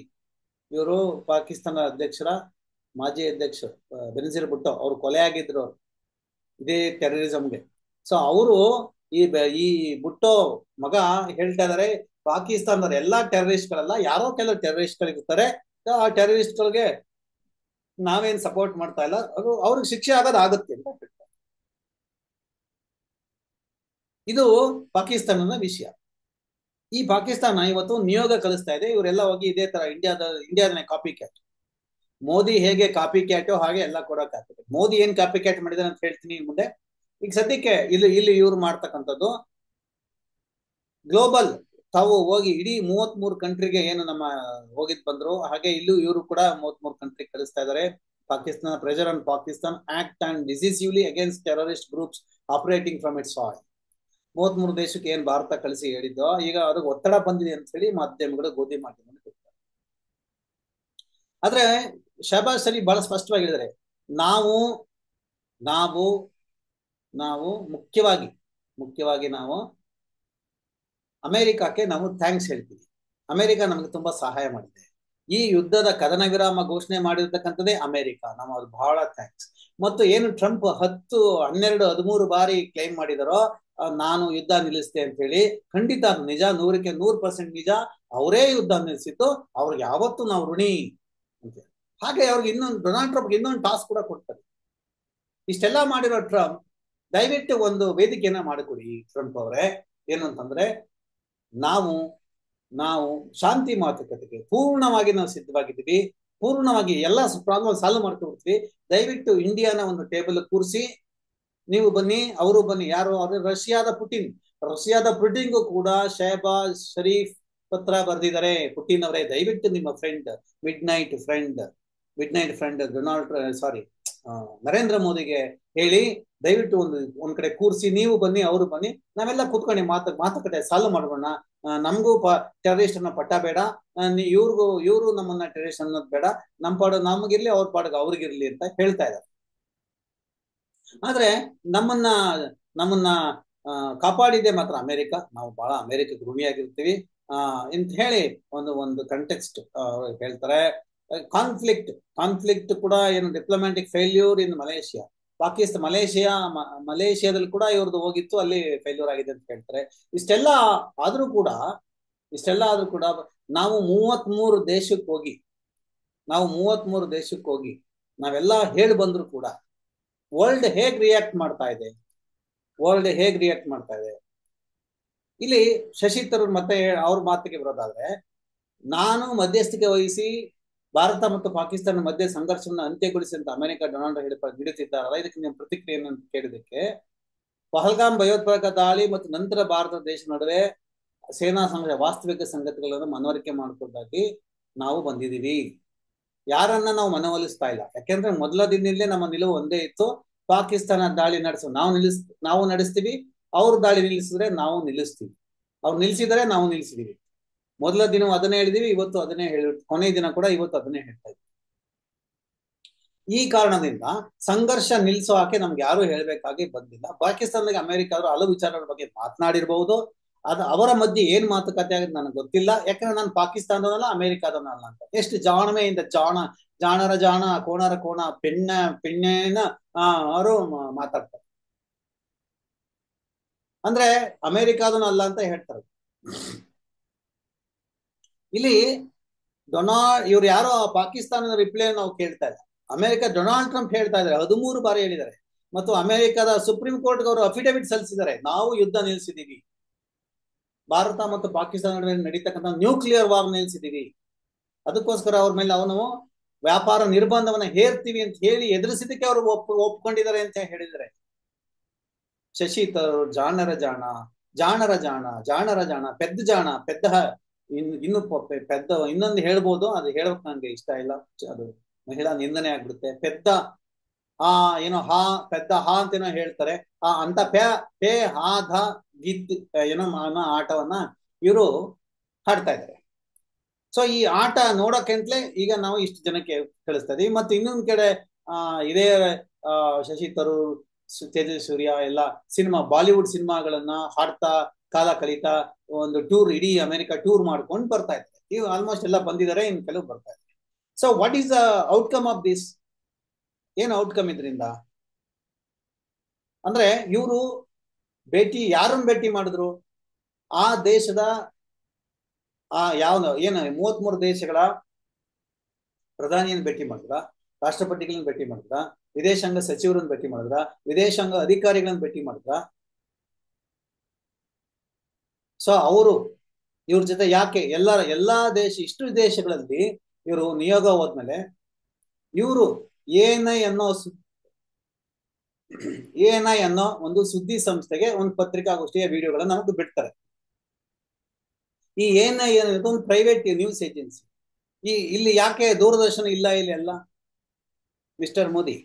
ಇವರು ಪಾಕಿಸ್ತಾನ ಮಾಜಿ ಅಧ್ಯಕ್ಷರು ಬೆನಜೀರ್ ಭುಟ್ಟೋ, ಅವ್ರು ಕೊಲೆ ಆಗಿದ್ರು ಇದೇ ಟೆರರಿಸಂಗೆ. ಸೊ ಅವರು ಈ ಭುಟ್ಟೋ ಮಗ ಹೇಳ್ತಾ ಇದಾರೆ, ಪಾಕಿಸ್ತಾನದವ್ರ ಎಲ್ಲಾ ಟೆರರಿಸ್ಟ್ಗಳೆಲ್ಲ ಯಾರೋ ಕೆಲವು ಟೆರರಿಸ್ಟ್ಗಳಿರ್ತಾರೆ, ಆ ಟೆರರಿಸ್ಟ್ಗಳಿಗೆ ನಾವೇನ್ ಸಪೋರ್ಟ್ ಮಾಡ್ತಾ ಇಲ್ಲ, ಅದು ಅವ್ರಿಗೆ ಶಿಕ್ಷೆ ಆಗೋದಾಗುತ್ತೆ ಅಂತ ಹೇಳ್ತಾರೆ. ಇದು ಪಾಕಿಸ್ತಾನದ ವಿಷಯ. ಈ ಪಾಕಿಸ್ತಾನ ಇವತ್ತು ನಿಯೋಗ ಕಲಿಸ್ತಾ ಇದೆ, ಇವರೆಲ್ಲ ಹೋಗಿ ಇದೇ ತರ ಇಂಡಿಯಾದ ಕಾಪಿ ಕ್ಯಾಟ್. ಮೋದಿ ಹೇಗೆ ಕಾಪಿ ಕ್ಯಾಟೋ ಹಾಗೆ ಎಲ್ಲ ಕೂಡ ಕಾಪಿ ಕ್ಯಾಟ್. ಮೋದಿ ಏನ್ ಕಾಪಿ ಕ್ಯಾಟ್ ಮಾಡಿದಾರೆ ಅಂತ ಹೇಳ್ತೀನಿ ಮುಂದೆ. ಈಗ ಸದ್ಯಕ್ಕೆ ಇಲ್ಲಿ ಇಲ್ಲಿ ಇವ್ರು ಮಾಡ್ತಕ್ಕಂಥದ್ದು ಗ್ಲೋಬಲ್, ತಾವು ಹೋಗಿ ಇಡೀ 33 ಕಂಟ್ರಿಗೆ ಏನು ನಮ್ಮ ಹೋಗಿದ್ ಬಂದ್ರು, ಹಾಗೆ ಇಲ್ಲೂ ಇವರು ಕೂಡ 33 ಕಂಟ್ರಿ ಕಳಿಸ್ತಾ ಇದ್ದಾರೆ. Pakistan pressure on Pakistan act and decisively against terrorist groups operating from its soil. 33 ದೇಶಕ್ಕೆ ಏನ್ ಭಾರತ ಕಳಿಸಿ ಹೇಳಿದ್ದೋ, ಈಗ ಅದಕ್ಕೆ ಒತ್ತಡ ಬಂದಿದೆ ಅಂತ ಹೇಳಿ ಮಾಧ್ಯಮಗಳು ಗೋಧಿ ಮಾಧ್ಯಮ. ಆದ್ರೆ ಶಹಬಾಜ್ ಶರೀಫ್ ಬಹಳ ಸ್ಪಷ್ಟವಾಗಿ ಹೇಳಿದ್ದಾರೆ, ನಾವು ನಾವು ನಾವು ಮುಖ್ಯವಾಗಿ ನಾವು ಅಮೆರಿಕಕ್ಕೆ ನಾವು ಥ್ಯಾಂಕ್ಸ್ ಹೇಳ್ತೀವಿ. ಅಮೆರಿಕ ನಮಗೆ ತುಂಬಾ ಸಹಾಯ ಮಾಡಿದೆ. ಈ ಯುದ್ಧದ ಕದನ ವಿರಾಮ ಘೋಷಣೆ ಮಾಡಿರ್ತಕ್ಕಂಥದ್ದೇ ಅಮೆರಿಕ, ನಾವು ಅದು ಬಹಳ ಥ್ಯಾಂಕ್ಸ್. ಮತ್ತು ಏನು ಟ್ರಂಪ್ 10, 12, 13 ಬಾರಿ ಕ್ಲೈಮ್ ಮಾಡಿದಾರೋ ನಾನು ಯುದ್ಧ ನಿಲ್ಲಿಸ್ತೆ ಅಂತ ಹೇಳಿ, ಖಂಡಿತ ನಿಜ, 100ಕ್ಕೆ 100% ನಿಜ. ಅವರೇ ಯುದ್ಧ ನಿಲ್ಲಿಸಿದ್ದು, ಅವ್ರಿಗೆ ಯಾವತ್ತೂ ನಾವು ಋಣಿ ಅಂತ. ಹಾಗೆ ಅವ್ರಿಗೆ ಡೊನಾಲ್ಡ್ ಟ್ರಂಪ್ಗೆ ಇನ್ನೊಂದು ಟಾಸ್ಕ್ ಕೂಡ ಕೊಡ್ತಾರೆ. ಇಷ್ಟೆಲ್ಲ ಮಾಡಿರೋ ಟ್ರಂಪ್ ದಯವಿಟ್ಟು ಒಂದು ವೇದಿಕೆಯನ್ನ ಮಾಡಿಕೊಡಿ ಟ್ರಂಪ್ ಅವರೇ, ಏನು ಅಂತಂದ್ರೆ ನಾವು ಶಾಂತಿ ಮಾತುಕತೆಗೆ ಪೂರ್ಣವಾಗಿ ನಾವು ಸಿದ್ಧವಾಗಿದ್ದೀವಿ, ಪೂರ್ಣವಾಗಿ ಎಲ್ಲ ಪ್ರಾಬ್ಲಮ್ ಸಾಲ್ವ್ ಮಾಡ್ಕೊಡ್ತೀವಿ. ದಯವಿಟ್ಟು ಇಂಡಿಯಾನ ಒಂದು ಟೇಬಲ್ ಕೂರಿಸಿ ನೀವು ಬನ್ನಿ, ಅವರು ಬನ್ನಿ. ಯಾರು ಅವರು? ರಷ್ಯಾದ ಪುಟಿನ್ಗೂ ಕೂಡ ಶಹಬಾಜ್ ಶರೀಫ್ ಪತ್ರ ಬರೆದಿದ್ದಾರೆ. ಪುಟಿನ್ ಅವರೇ, ದಯವಿಟ್ಟು ನಿಮ್ಮ friend mid night friend Narendra ಮೋದಿಗೆ ಹೇಳಿ, ದಯವಿಟ್ಟು ಒಂದ್ ಕಡೆ ಕೂರಿಸಿ, ನೀವು ಬನ್ನಿ, ಅವರು ಬನ್ನಿ, ನಾವೆಲ್ಲ ಕೂತ್ಕೊಂಡು ಮಾತುಕತೆ ಸಾಲ್ವ್ ಮಾಡೋಣ. ನಮಗೂ ಟೆರರಿಸ್ಟ್ ಅನ್ನೋ ಪಟ್ಟ ಬೇಡ, ಇವರು ನಮ್ಮನ್ನ ಟೆರರಿಸ್ಟ್ ಅನ್ನೋದು ಬೇಡ, ನಮ್ಮ ಪಾಡು ನಮಗಿರ್ಲಿ, ಅವ್ರ ಪಾಡಿಗೆ ಅವ್ರಿಗಿರ್ಲಿ ಅಂತ ಹೇಳ್ತಾ ಇದ್ದಾರೆ. ಆದ್ರೆ ನಮ್ಮನ್ನ ಕಾಪಾಡಿದೆ ಮಾತ್ರ ಅಮೆರಿಕ. ನಾವು ಬಹಳ ಅಮೆರಿಕ ಋಣಿಯಾಗಿರ್ತೀವಿ ಅಂತ ಹೇಳಿ ಒಂದು ಕಂಟೆಕ್ಸ್ಟ್ ಹೇಳ್ತಾರೆ. ಕಾನ್ಫ್ಲಿಕ್ಟ್ ಕೂಡ ಏನು ಡಿಪ್ಲೊಮ್ಯಾಟಿಕ್ ಫೇಲ್ಯೂರ್ ಇನ್ ಮಲೇಷಿಯಾ, ಮಲೇಷಿಯಾದಲ್ಲಿ ಕೂಡ ಇವ್ರದ್ದು ಹೋಗಿತ್ತು, ಅಲ್ಲಿ ಫೇಲ್ಯೂರ್ ಆಗಿದೆ ಅಂತ ಹೇಳ್ತಾರೆ. ಇಷ್ಟೆಲ್ಲ ಆದ್ರೂ ಕೂಡ ನಾವು 33 ದೇಶಕ್ಕೆ ಹೋಗಿ ನಾವೆಲ್ಲ ಹೇಳಿ ಬಂದ್ರು ಕೂಡ ವರ್ಲ್ಡ್ ಹೇಗ್ ರಿಯಾಕ್ಟ್ ಮಾಡ್ತಾ ಇದೆ? ಇಲ್ಲಿ ಶಶಿ ತರೂರ್ ಮತ್ತೆ ಅವ್ರ ಮಾತಿಗೆ ಬರೋದಾದ್ರೆ, ನಾನು ಮಧ್ಯಸ್ಥಿಕೆ ವಹಿಸಿ ಭಾರತ ಮತ್ತು ಪಾಕಿಸ್ತಾನ ಮಧ್ಯೆ ಸಂಘರ್ಷವನ್ನು ಅಂತ್ಯಗೊಳಿಸಿ ಅಂತ ಅಮೆರಿಕ ಡೊನಾಲ್ಡ್ ನೀಡುತ್ತಿದ್ದಾರಲ್ಲ, ಇದಕ್ಕೆ ನಿಮ್ಮ ಪ್ರತಿಕ್ರಿಯೆ ಅಂತ ಕೇಳಿದಕ್ಕೆ, ಪಹಲ್ಗಾಮ್ ಭಯೋತ್ಪಾದಕ ದಾಳಿ ಮತ್ತು ನಂತರ ಭಾರತ ದೇಶ ನಡುವೆ ಸೇನಾ ವಾಸ್ತವಿಕ ಸಂಗತಿಗಳನ್ನು ಮನವರಿಕೆ ಮಾಡಿಕೊಂಡಾಗಿ ನಾವು ಬಂದಿದ್ದೀವಿ. ಯಾರನ್ನ ನಾವು ಮನವೊಲಿಸ್ತಾ ಇಲ್ಲ. ಯಾಕೆಂದ್ರೆ ಮೊದಲ ದಿನದಲ್ಲೇ ನಮ್ಮ ನಿಲುವು ಒಂದೇ ಇತ್ತು, ಪಾಕಿಸ್ತಾನ ದಾಳಿ ನಾವು ನಡೆಸ್ತೀವಿ, ಅವ್ರು ದಾಳಿ ನಿಲ್ಲಿಸಿದ್ರೆ ನಾವು ನಿಲ್ಲಿಸ್ತೀವಿ, ಅವ್ರು ನಿಲ್ಸಿದರೆ ನಾವು ನಿಲ್ಸಿದೀವಿ. ಮೊದಲ ದಿನ ಅದನ್ನೇ ಹೇಳಿದೀವಿ, ಇವತ್ತು ಅದನ್ನೇ ಕೊನೆಯ ದಿನ ಕೂಡ ಇವತ್ತು ಅದನ್ನೇ ಹೇಳ್ತಾ ಇದ್ದೀವಿ. ಈ ಕಾರಣದಿಂದ ಸಂಘರ್ಷ ನಿಲ್ಲಿಸೋ ಹಾಗೆ ನಮ್ಗೆ ಯಾರು ಹೇಳ್ಬೇಕಾಗಿ ಬಂದಿಲ್ಲ. ಪಾಕಿಸ್ತಾನದಲ್ಲಿ ಅಮೆರಿಕ ಅವರು ಹಲವು ವಿಚಾರಗಳ ಬಗ್ಗೆ ಮಾತನಾಡಿರ್ಬಹುದು, ಅವರ ಮಧ್ಯೆ ಏನ್ ಮಾತುಕತೆ ಆಗುತ್ತೆ ನನಗೆ ಗೊತ್ತಿಲ್ಲ. ಯಾಕಂದ್ರೆ ನಾನು ಪಾಕಿಸ್ತಾನದಲ್ಲ ಅಮೆರಿಕಾದವನಲ್ಲ ಅಂತ. ಎಷ್ಟು ಜಾಣಮೆಯಿಂದ ಜಾಣರ ಜಾಣ ಕೋಣರ ಕೋಣ ಪೆಣ್ಣೇನ ಅವರು ಮಾತಾಡ್ತಾರೆ. ಅಂದ್ರೆ ಅಮೆರಿಕಾದವನು ಅಲ್ಲ ಅಂತ ಹೇಳ್ತಾರೆ. ಇಲ್ಲಿ ಇವ್ರು ಯಾರೋ ಪಾಕಿಸ್ತಾನದ ರಿಪ್ಲೈ ನಾವು ಕೇಳ್ತಾ ಇಲ್ಲ. ಅಮೆರಿಕ ಡೊನಾಲ್ಡ್ ಟ್ರಂಪ್ ಹೇಳ್ತಾ ಇದ್ದಾರೆ, 13 ಬಾರಿ ಹೇಳಿದ್ದಾರೆ. ಮತ್ತು ಅಮೆರಿಕದ ಸುಪ್ರೀಂ ಕೋರ್ಟ್ಗೆ ಅವರು ಅಫಿಡವಿಟ್ ಸಲ್ಲಿಸಿದ್ದಾರೆ, ನಾವು ಯುದ್ಧ ನಿಲ್ಲಿಸಿದೀವಿ, ಭಾರತ ಮತ್ತು ಪಾಕಿಸ್ತಾನ ನಡುವೆ ನಡೀತಕ್ಕಂಥ ನ್ಯೂಕ್ಲಿಯರ್ ವಾರ್ ನಿಲ್ಲಿಸಿದೀವಿ, ಅದಕ್ಕೋಸ್ಕರ ಅವ್ರ ಮೇಲೆ ಅವನು ವ್ಯಾಪಾರ ನಿರ್ಬಂಧವನ್ನ ಹೇರ್ತೀವಿ ಅಂತ ಹೇಳಿ ಎದುರಿಸಿದಕ್ಕೆ ಅವರು ಒಪ್ಕೊಂಡಿದ್ದಾರೆ ಅಂತ ಹೇಳಿದ್ದಾರೆ. ಶಶಿ ತರೂರ್ ಜಾಣರ ಜಾಣ ಪೆದ್ದ ಇನ್ನು ಪೆದ್ದ ಇನ್ನೊಂದು ಹೇಳ್ಬೋದು, ಅದು ಹೇಳಕ್ ನಂಗೆ ಇಷ್ಟ ಇಲ್ಲ, ಅದು ಮಹಿಳಾ ನಿಂದನೆ ಆಗ್ಬಿಡುತ್ತೆ. ಪೆದ್ದ ಏನೋ ಪೆದ್ದ ಅಂತೇನೋ ಹೇಳ್ತಾರೆ. ಅಂತ ಪೇ ಹಾ ಧ ಗೀತ್ ಏನೋ ಆಟವನ್ನ ಇವರು ಹಾಡ್ತಾ ಇದ್ದಾರೆ. ಸೊ ಈ ಆಟ ನೋಡೋಕೆಂತಲೇ ಈಗ ನಾವು ಇಷ್ಟು ಜನಕ್ಕೆ ಕಳಿಸ್ತಾ ಇದೀವಿ. ಮತ್ತು ಇನ್ನೊಂದ್ ಕಡೆ ಇದೇ ಶಶಿ ತರೂರ್, ತೇಜಸ್ ಸೂರ್ಯ ಎಲ್ಲ ಬಾಲಿವುಡ್ ಸಿನಿಮಾಗಳನ್ನ ಹಾಡ್ತಾ ಕಾಲ ಕಳೀತಾ ಒಂದು ಟೂರ್, ಇಡೀ ಅಮೆರಿಕ ಟೂರ್ ಮಾಡ್ಕೊಂಡು ಬರ್ತಾ ಇದ್ದಾರೆ. ಇವು ಆಲ್ಮೋಸ್ಟ್ ಎಲ್ಲ ಬಂದಿದ್ದಾರೆ, ಇನ್ನು ಕೆಲವು ಬರ್ತಾ ಇದ್ದಾರೆ. So what is the outcome of this? ಏನು ಔಟ್ಕಮ್ ಇದರಿಂದ ಅಂದ್ರೆ, ಇವರು ಯಾರನ್ನು ಭೇಟಿ ಮಾಡಿದ್ರು? ಆ ದೇಶದ ಏನು 33 ದೇಶಗಳ ಪ್ರಧಾನಿಯನ್ನು ಭೇಟಿ ಮಾಡಿದ್ರ, ರಾಷ್ಟ್ರಪತಿಗಳನ್ನ ಭೇಟಿ ಮಾಡಿದ್ರ, ವಿದೇಶಾಂಗ ಸಚಿವರನ್ನು ಭೇಟಿ ಮಾಡಿದ್ರ, ವಿದೇಶಾಂಗ ಅಧಿಕಾರಿಗಳನ್ನ ಭೇಟಿ ಮಾಡಿದ್ರ? ಸೊ ಇವ್ರ ಜೊತೆ ಯಾಕೆ ಎಲ್ಲಾ ಇಷ್ಟು ದೇಶಗಳಲ್ಲಿ ಇವರು ನಿಯೋಗ ಹೋದ್ಮೇಲೆ ಇವರು ANI ಅನ್ನೋ ANI ಅನ್ನೋ ಒಂದು ಸುದ್ದಿ ಸಂಸ್ಥೆಗೆ ಒಂದು ಪತ್ರಿಕಾಗೋಷ್ಠಿಯ ವಿಡಿಯೋಗಳನ್ನ ನಮಗೆ ಬಿಡ್ತಾರೆ. ಈ ANI ಅನ್ನೋದು ಒಂದು ಪ್ರೈವೇಟ್ ನ್ಯೂಸ್ ಏಜೆನ್ಸಿ. ಇಲ್ಲಿ ಯಾಕೆ ದೂರದರ್ಶನ ಇಲ್ಲ ಇಲ್ಲಿ ಎಲ್ಲ ಮಿಸ್ಟರ್ ಮೋದಿ?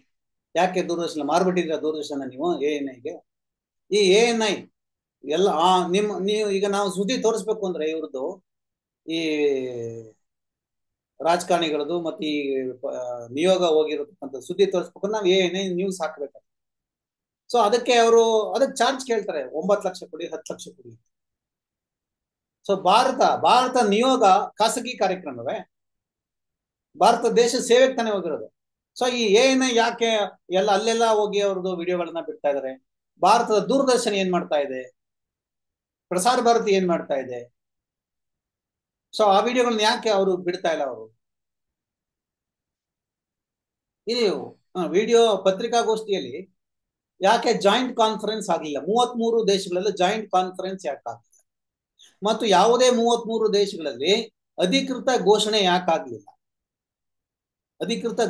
ಯಾಕೆ ದೂರದರ್ಶನ ಮಾರ್ಬಿಟ್ಟಿದ್ರ ದೂರದರ್ಶನ ನೀವು ANIಗೆ? ಈ ANI ಎಲ್ಲ ನೀವು ಈಗ ನಾವು ಸುದ್ದಿ ತೋರಿಸ್ಬೇಕು ಅಂದ್ರೆ ಇವ್ರದ್ದು ಈ ರಾಜಕಾರಣಿಗಳದ್ದು ಮತ್ತೆ ಈ ನಿಯೋಗ ಹೋಗಿರತಕ್ಕಂಥ ಸುದ್ದಿ ತೋರಿಸ್ಬೇಕು ನಾವು ANI ನ್ಯೂಸ್ ಹಾಕ್ಬೇಕು. ಸೊ ಅದಕ್ಕೆ ಅದಕ್ಕೆ ಚಾರ್ಜ್ ಕೇಳ್ತಾರೆ, 9 ಲಕ್ಷ ಕೊಡಿ, 10 ಲಕ್ಷ ಕೊಡಿ. ಸೊ ಭಾರತ ನಿಯೋಗ ಖಾಸಗಿ ಕಾರ್ಯಕ್ರಮವೇ? ಭಾರತ ದೇಶ ಸೇವೆಗೆ ತಾನೇ ಹೋಗಿರೋದು. ಸೊ ಈ ANI ಯಾಕೆ ಅಲ್ಲೆಲ್ಲ ಹೋಗಿ ಅವ್ರದ್ದು ವಿಡಿಯೋಗಳನ್ನ ಬಿಡ್ತಾ ಇದಾರೆ? ಭಾರತದ ದೂರದರ್ಶನ ಏನ್ ಮಾಡ್ತಾ ಇದೆ? ಪ್ರಸಾರ ಭಾರತಿ ಏನ್ ಮಾಡ್ತಾ ಇದೆ? ಸೊ ಆ ವಿಡಿಯೋಗಳನ್ನ ಯಾಕೆ ಅವರು ಬಿಡ್ತಾ ಇಲ್ಲ? ಅವರು ಇಲ್ಲಿ ವಿಡಿಯೋ ಪತ್ರಿಕಾಗೋಷ್ಠಿಯಲ್ಲಿ ಯಾಕೆ ಜಾಯಿಂಟ್ ಕಾನ್ಫರೆನ್ಸ್ ಆಗಲಿಲ್ಲ? 33 ದೇಶಗಳಲ್ಲಿ ಜಾಯಿಂಟ್ ಕಾನ್ಫರೆನ್ಸ್ ಯಾಕೆ ಆಗಲಿಲ್ಲ? ಮತ್ತು ಯಾವುದೇ 33 ದೇಶಗಳಲ್ಲಿ ಅಧಿಕೃತ ಘೋಷಣೆ ಯಾಕಾಗ್ಲಿಲ್ಲ? ಅಧಿಕೃತ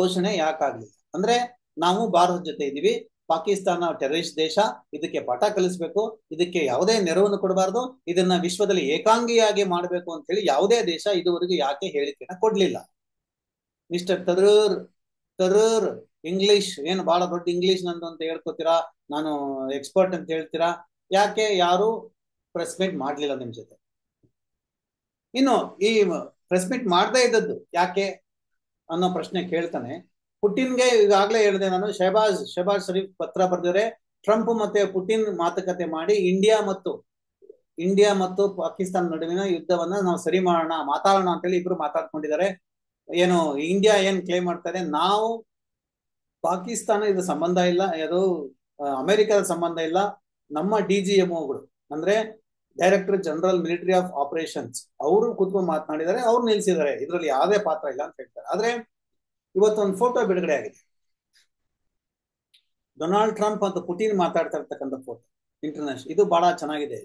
ಘೋಷಣೆ ಯಾಕಾಗ್ಲಿಲ್ಲ? ಅಂದ್ರೆ ನಾವು ಭಾರತದ ಜೊತೆ ಇದೀವಿ, ಪಾಕಿಸ್ತಾನ ಟೆರರಿಸ್ಟ್ ದೇಶ, ಇದಕ್ಕೆ ಪಾಠ ಕಲಿಸ್ಬೇಕು, ಇದಕ್ಕೆ ಯಾವುದೇ ನೆರವನ್ನು ಕೊಡಬಾರ್ದು, ಇದನ್ನ ವಿಶ್ವದಲ್ಲಿ ಏಕಾಂಗಿಯಾಗಿ ಮಾಡಬೇಕು ಅಂತ ಹೇಳಿ ಯಾವುದೇ ದೇಶ ಇದುವರೆಗೂ ಯಾಕೆ ಹೇಳಿಕೆನ ಕೊಡ್ಲಿಲ್ಲ? ಮಿಸ್ಟರ್ ತರೂರ್ ಇಂಗ್ಲಿಷ್ ಏನು ಬಹಳ ದೊಡ್ಡ ಇಂಗ್ಲಿಷ್ ನಂದು ಅಂತ ಹೇಳ್ಕೊತೀರಾ, ನಾನು ಎಕ್ಸ್ಪರ್ಟ್ ಅಂತ ಹೇಳ್ತೀರಾ, ಯಾಕೆ ಯಾರು ಪ್ರೆಸ್ ಮೀಟ್ ಮಾಡ್ಲಿಲ್ಲ ನಿಮ್ ಜೊತೆ? ಇನ್ನು ಈ ಪ್ರೆಸ್ ಮೀಟ್ ಮಾಡದೇ ಇದ್ದದ್ದು ಯಾಕೆ ಅನ್ನೋ ಪ್ರಶ್ನೆ ಕೇಳ್ತಾನೆ. ಪುಟಿನ್ಗೆ ಈಗಾಗಲೇ ಹೇಳಿದೆ ನಾನು, ಶಹಬಾಜ್ ಶರೀಫ್ ಪತ್ರ ಬರೆದಿದ್ದಾರೆ. ಟ್ರಂಪ್ ಮತ್ತೆ ಪುಟಿನ್ ಮಾತುಕತೆ ಮಾಡಿ ಇಂಡಿಯಾ ಮತ್ತು ಪಾಕಿಸ್ತಾನ ನಡುವಿನ ಯುದ್ಧವನ್ನ ನಾವು ಸರಿ ಮಾಡೋಣ, ಮಾತಾಡೋಣ ಅಂತೇಳಿ ಇಬ್ರು ಮಾತಾಡ್ಕೊಂಡಿದ್ದಾರೆ. ಏನು ಇಂಡಿಯಾ ಏನ್ ಕ್ಲೇಮ್ ಮಾಡ್ತಾರೆ, ನಾವು ಪಾಕಿಸ್ತಾನ ಇದು ಸಂಬಂಧ ಇಲ್ಲ, ಅದು ಅಮೆರಿಕದ ಸಂಬಂಧ ಇಲ್ಲ, ನಮ್ಮ DGMOಗಳು ಅಂದ್ರೆ director general military of operations ಅವರು ಕೂತ್ಕೊಂಡು ಮಾತನಾಡಿದ್ದಾರೆ, ಅವ್ರು ನಿಲ್ಸಿದ್ದಾರೆ, ಇದರಲ್ಲಿ ಯಾವುದೇ ಪಾತ್ರ ಇಲ್ಲ ಅಂತ ಹೇಳ್ತಾರೆ. ಆದ್ರೆ ಇವತ್ತೊಂದು ಫೋಟೋ ಬಿಡುಗಡೆ ಆಗಿದೆ, ಡೊನಾಲ್ಡ್ ಟ್ರಂಪ್ ಮತ್ತು ಪುಟಿನ್ ಮಾತಾಡ್ತಾ ಇರ್ತಕ್ಕಂಥ ಫೋಟೋ ಇಂಟರ್ನ್ಯಾಷನಲ್. ಇದು ಬಹಳ ಚೆನ್ನಾಗಿದೆ.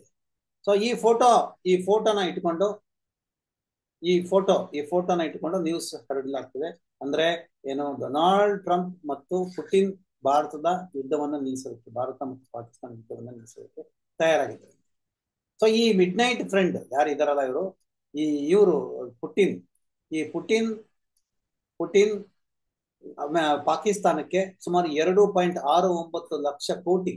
ಸೊ ಈ ಫೋಟೋನ ಇಟ್ಕೊಂಡು ನ್ಯೂಸ್ ಹರಡಲಾಗ್ತದೆ. ಅಂದ್ರೆ ಏನು, ಡೊನಾಲ್ಡ್ ಟ್ರಂಪ್ ಮತ್ತು ಪುಟಿನ್ ಭಾರತದ ಯುದ್ಧವನ್ನ ನಿಲ್ಲಿಸೋದಕ್ಕೆ, ಭಾರತ ಮತ್ತು ಪಾಕಿಸ್ತಾನ ಯುದ್ಧವನ್ನ ನಿಲ್ಲಿಸೋದಕ್ಕೆ ತಯಾರಾಗಿದ್ದಾರೆ. ಸೊ ಈ ಮಿಡ್ ನೈಟ್ ಫ್ರೆಂಡ್ ಯಾರು ಇದಾರಲ್ಲ ಇವರು ಪುಟಿನ್ ಪಾಕಿಸ್ತಾನಕ್ಕೆ ಸುಮಾರು 2.69 ಲಕ್ಷ ಕೋಟಿ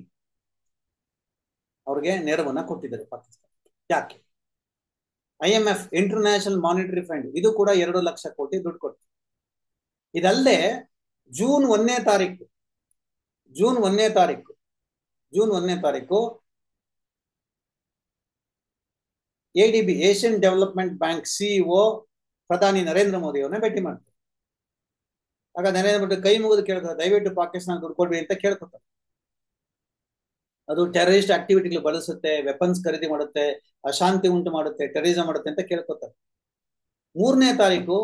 ಅವ್ರಿಗೆ ನೆರವನ್ನ ಕೊಟ್ಟಿದ್ದಾರೆ ಪಾಕಿಸ್ತಾನಕ್ಕೆ. ಯಾಕೆ? IMF ಇಂಟರ್ನ್ಯಾಷನಲ್ ಮಾನಿಟರಿ ಫಂಡ್ ಇದು ಕೂಡ 2 ಲಕ್ಷ ಕೋಟಿ ದುಡ್ಡು ಕೊಟ್ಟು. ಇದಲ್ಲದೆ ಜೂನ್ 1ನೇ ತಾರೀಕು ADB Asian development bank CEO ಪ್ರಧಾನಿ ನರೇಂದ್ರ ಮೋದಿ ಅವರನ್ನ ಭೇಟಿ ಮಾಡ್ತಾರೆ. ಆಗ ನರೇಂದ್ರ ಮೋದಿ ಕೈ ಮುಗಿದು ಕೇಳ್ತಾರೆ, ದಯವಿಟ್ಟು ಪಾಕಿಸ್ತಾನ ದುಡ್ಡು ಕೊಡ್ರಿ ಅಂತ ಕೇಳ್ಕೊತಾರೆ. ಅದು ಟೆರರಿಸ್ಟ್ ಆಕ್ಟಿವಿಟಿಗಳು ಬಳಸುತ್ತೆ, ವೆಪನ್ಸ್ ಖರೀದಿ ಮಾಡುತ್ತೆ, ಅಶಾಂತಿ ಉಂಟು ಮಾಡುತ್ತೆ, ಟೆರರಿಸಂ ಮಾಡುತ್ತೆ ಅಂತ ಕೇಳ್ಕೊತಾರೆ. 3ನೇ ತಾರೀಕು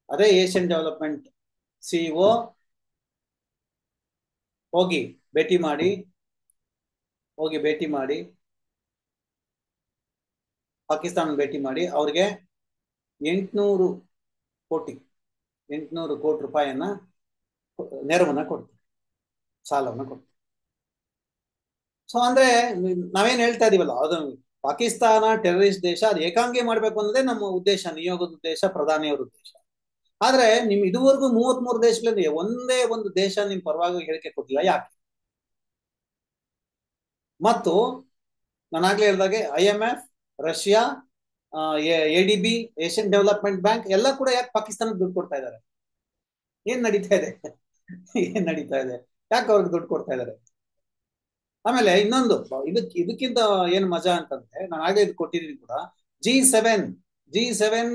ಅದೇ ಏಷ್ಯನ್ ಡೆವಲಪ್ಮೆಂಟ್ CEO ಹೋಗಿ ಭೇಟಿ ಮಾಡಿ ಪಾಕಿಸ್ತಾನ ಭೇಟಿ ಮಾಡಿ ಅವ್ರಿಗೆ 800 ಕೋಟಿ ರೂಪಾಯಿಯನ್ನ ನೆರವನ್ನ ಕೊಡ್ತಾರೆ, ಸಾಲವನ್ನ ಕೊಡ್ತಾರೆ. ಸೊ ಅಂದ್ರೆ ನಾವೇನ್ ಹೇಳ್ತಾ ಇದೀವಲ್ಲ, ಅದು ಪಾಕಿಸ್ತಾನ ಟೆರರಿಸ್ಟ್ ದೇಶ, ಅದು ಏಕಾಂಗಿ ಮಾಡ್ಬೇಕು ಅನ್ನೋದೇ ನಮ್ಮ ಉದ್ದೇಶ, ನಿಯೋಗದ ಉದ್ದೇಶ, ಪ್ರಧಾನಿಯವರ ಉದ್ದೇಶ. ಆದ್ರೆ ನಿಮ್ ಇದುವರೆಗೂ 33 ದೇಶಗಳಲ್ಲಿ ಒಂದೇ ಒಂದು ದೇಶ ನಿಮ್ ಪರವಾಗಿ ಹೇಳಿಕೆ ಕೊಟ್ಟಿಲ್ಲ. ಯಾಕೆ? ಮತ್ತು ನಾನಾಗ್ಲೇ ಹೇಳಿದಾಗೆ IMF, Russia, ADB Asian development bank ಎಲ್ಲ ಕೂಡ ಯಾಕೆ ಪಾಕಿಸ್ತಾನಕ್ಕೆ ದುಡ್ಡು ಕೊಡ್ತಾ ಇದ್ದಾರೆ? ಏನ್ ನಡೀತಾ ಇದೆ? ಯಾಕೆ ಅವ್ರಿಗೆ ದುಡ್ಡು ಕೊಡ್ತಾ ಇದ್ದಾರೆ? ಆಮೇಲೆ ಇನ್ನೊಂದು ಇದಕ್ಕಿಂತ ಏನು ಮಜಾ ಅಂತಂದ್ರೆ, ನಾನು ಆಗಲೇ ಇದು ಕೊಟ್ಟಿದ್ದೀನಿ ಕೂಡ, G7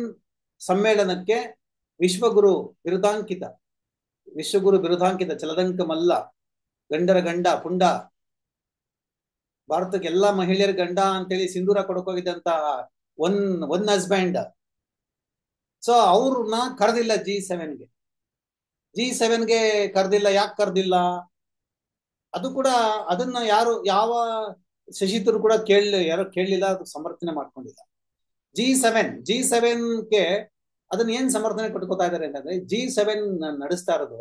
ಸಮ್ಮೇಳನಕ್ಕೆ ವಿಶ್ವಗುರು ಬಿರುದಾಂಕಿತ ಚಲದಂಕ ಮಲ್ಲ, ಗಂಡರ ಗಂಡ ಪುಂಡ, ಭಾರತಕ್ಕೆ ಎಲ್ಲಾ ಮಹಿಳೆಯರ ಗಂಡ ಅಂತೇಳಿ ಸಿಂಧೂರ ಕೊಡಕೋಗಿದ್ದಂತ ಒನ್ ಹಸ್ಬ್ಯಾಂಡ್. ಸೊ ಅವ್ರನ್ನ ಕರೆದಿಲ್ಲ G7ಗೆ ಕರೆದಿಲ್ಲ. ಯಾಕೆ ಕರೆದಿಲ್ಲ? ಅದು ಕೂಡ ಅದನ್ನ ಯಾವ ಶಶಿತರು ಕೂಡ ಯಾರು ಕೇಳಲಿಲ್ಲ, ಅದು ಸಮರ್ಥನೆ ಮಾಡ್ಕೊಂಡಿಲ್ಲ. G7ಗೆ ಅದನ್ನ ಏನ್ ಸಮರ್ಥನೆ ಕೊಟ್ಕೋತಾ ಇದ್ದಾರೆ ಅಂತಂದ್ರೆ G7 ನಡೆಸ್ತಾ ಇರೋದು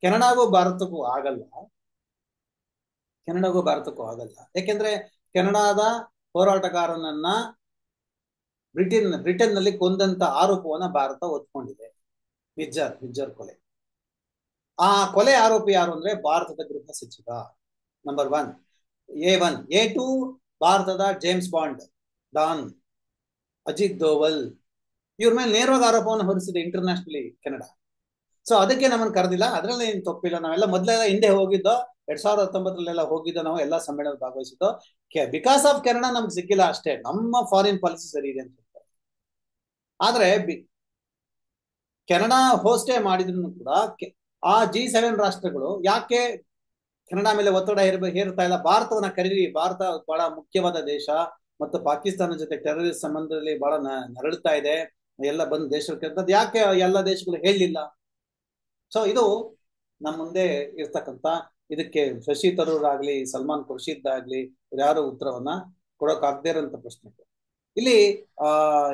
ಕೆನಡಾಗೂ ಭಾರತಕ್ಕೂ ಆಗಲ್ಲ. ಯಾಕೆಂದ್ರೆ ಕೆನಡಾದ ಹೋರಾಟಗಾರನನ್ನ ಬ್ರಿಟನ್ ನಲ್ಲಿ ಕೊಂದಂತ ಆರೋಪವನ್ನ ಭಾರತ ಒತ್ಕೊಂಡಿದೆ. ನಿಜ್ಜರ್ ಕೊಲೆ. ಆ ಕೊಲೆ ಆರೋಪಿ ಯಾರು ಅಂದ್ರೆ ಭಾರತದ ಗೃಹ ಸಚಿವ ನಂಬರ್ 1. A1. A2 ಭಾರತದ James Bond don Ajit Doval. ಇವ್ರ ಮೇಲೆ ನೇರವಾಗಿ ಆರೋಪವನ್ನು ಹೊರಿಸಿದೆ ಇಂಟರ್ನ್ಯಾಷನಲಿ ಕೆನಡಾ. ಸೊ ಅದಕ್ಕೆ ನಮ್ಮನ್ನು ಕರೆದಿಲ್ಲ, ಅದ್ರಲ್ಲಿ ಏನು ತಪ್ಪಿಲ್ಲ. ನಾವೆಲ್ಲ ಮೊದಲೆಲ್ಲ ಹಿಂದೆ ಹೋಗಿದ್ದೋ 2019 ಹೋಗಿದ್ದೋ, ನಾವು ಎಲ್ಲ ಸಮ್ಮೇಳನ ಭಾಗವಹಿಸಿದ್ದೋ. ಬಿಕಾಸ್ ಆಫ್ ಕೆನಡಾ ನಮ್ಗೆ ಸಿಕ್ಕಿಲ್ಲ ಅಷ್ಟೇ, ನಮ್ಮ ಫಾರಿನ್ ಪಾಲಿಸಿ ಸರಿ ಇದೆ ಅಂತ ಹೇಳ್ತಾರೆ. ಆದ್ರೆ ಕೆನಡಾ ಹೋಸ್ಟೇ ಮಾಡಿದ್ರು ಕೂಡ ಆ G7 ರಾಷ್ಟ್ರಗಳು ಯಾಕೆ ಕೆನಡಾ ಮೇಲೆ ಒತ್ತಡ ಹೇರ್ತಾ ಇಲ್ಲ? ಭಾರತವನ್ನ ಕರೀರಿ, ಭಾರತ ಬಹಳ ಮುಖ್ಯವಾದ ದೇಶ ಮತ್ತು ಪಾಕಿಸ್ತಾನ ಜೊತೆ ಟೆರರಿಸ್ಟ್ ಸಂಬಂಧದಲ್ಲಿ ಬಹಳ ನರಳುತ್ತಾ ಇದೆ, ಎಲ್ಲ ಬಂದು ದೇಶಕ್ಕೆ ಯಾಕೆ ಎಲ್ಲ ದೇಶಗಳು ಹೇಳಲಿಲ್ಲ? ಸೊ ಇದು ನಮ್ಮ ಮುಂದೆ ಇರ್ತಕ್ಕಂಥ ಇದಕ್ಕೆ ಶಶಿ ತರೂರ್ ಆಗ್ಲಿ ಸಲ್ಮಾನ್ ಖುರ್ಷಿದ್ ಆಗ್ಲಿ ಯಾರು ಉತ್ತರವನ್ನ ಕೊಡೋಕಾಗದೇ ಇರೋಂಥ ಪ್ರಶ್ನೆ. ಇಲ್ಲಿ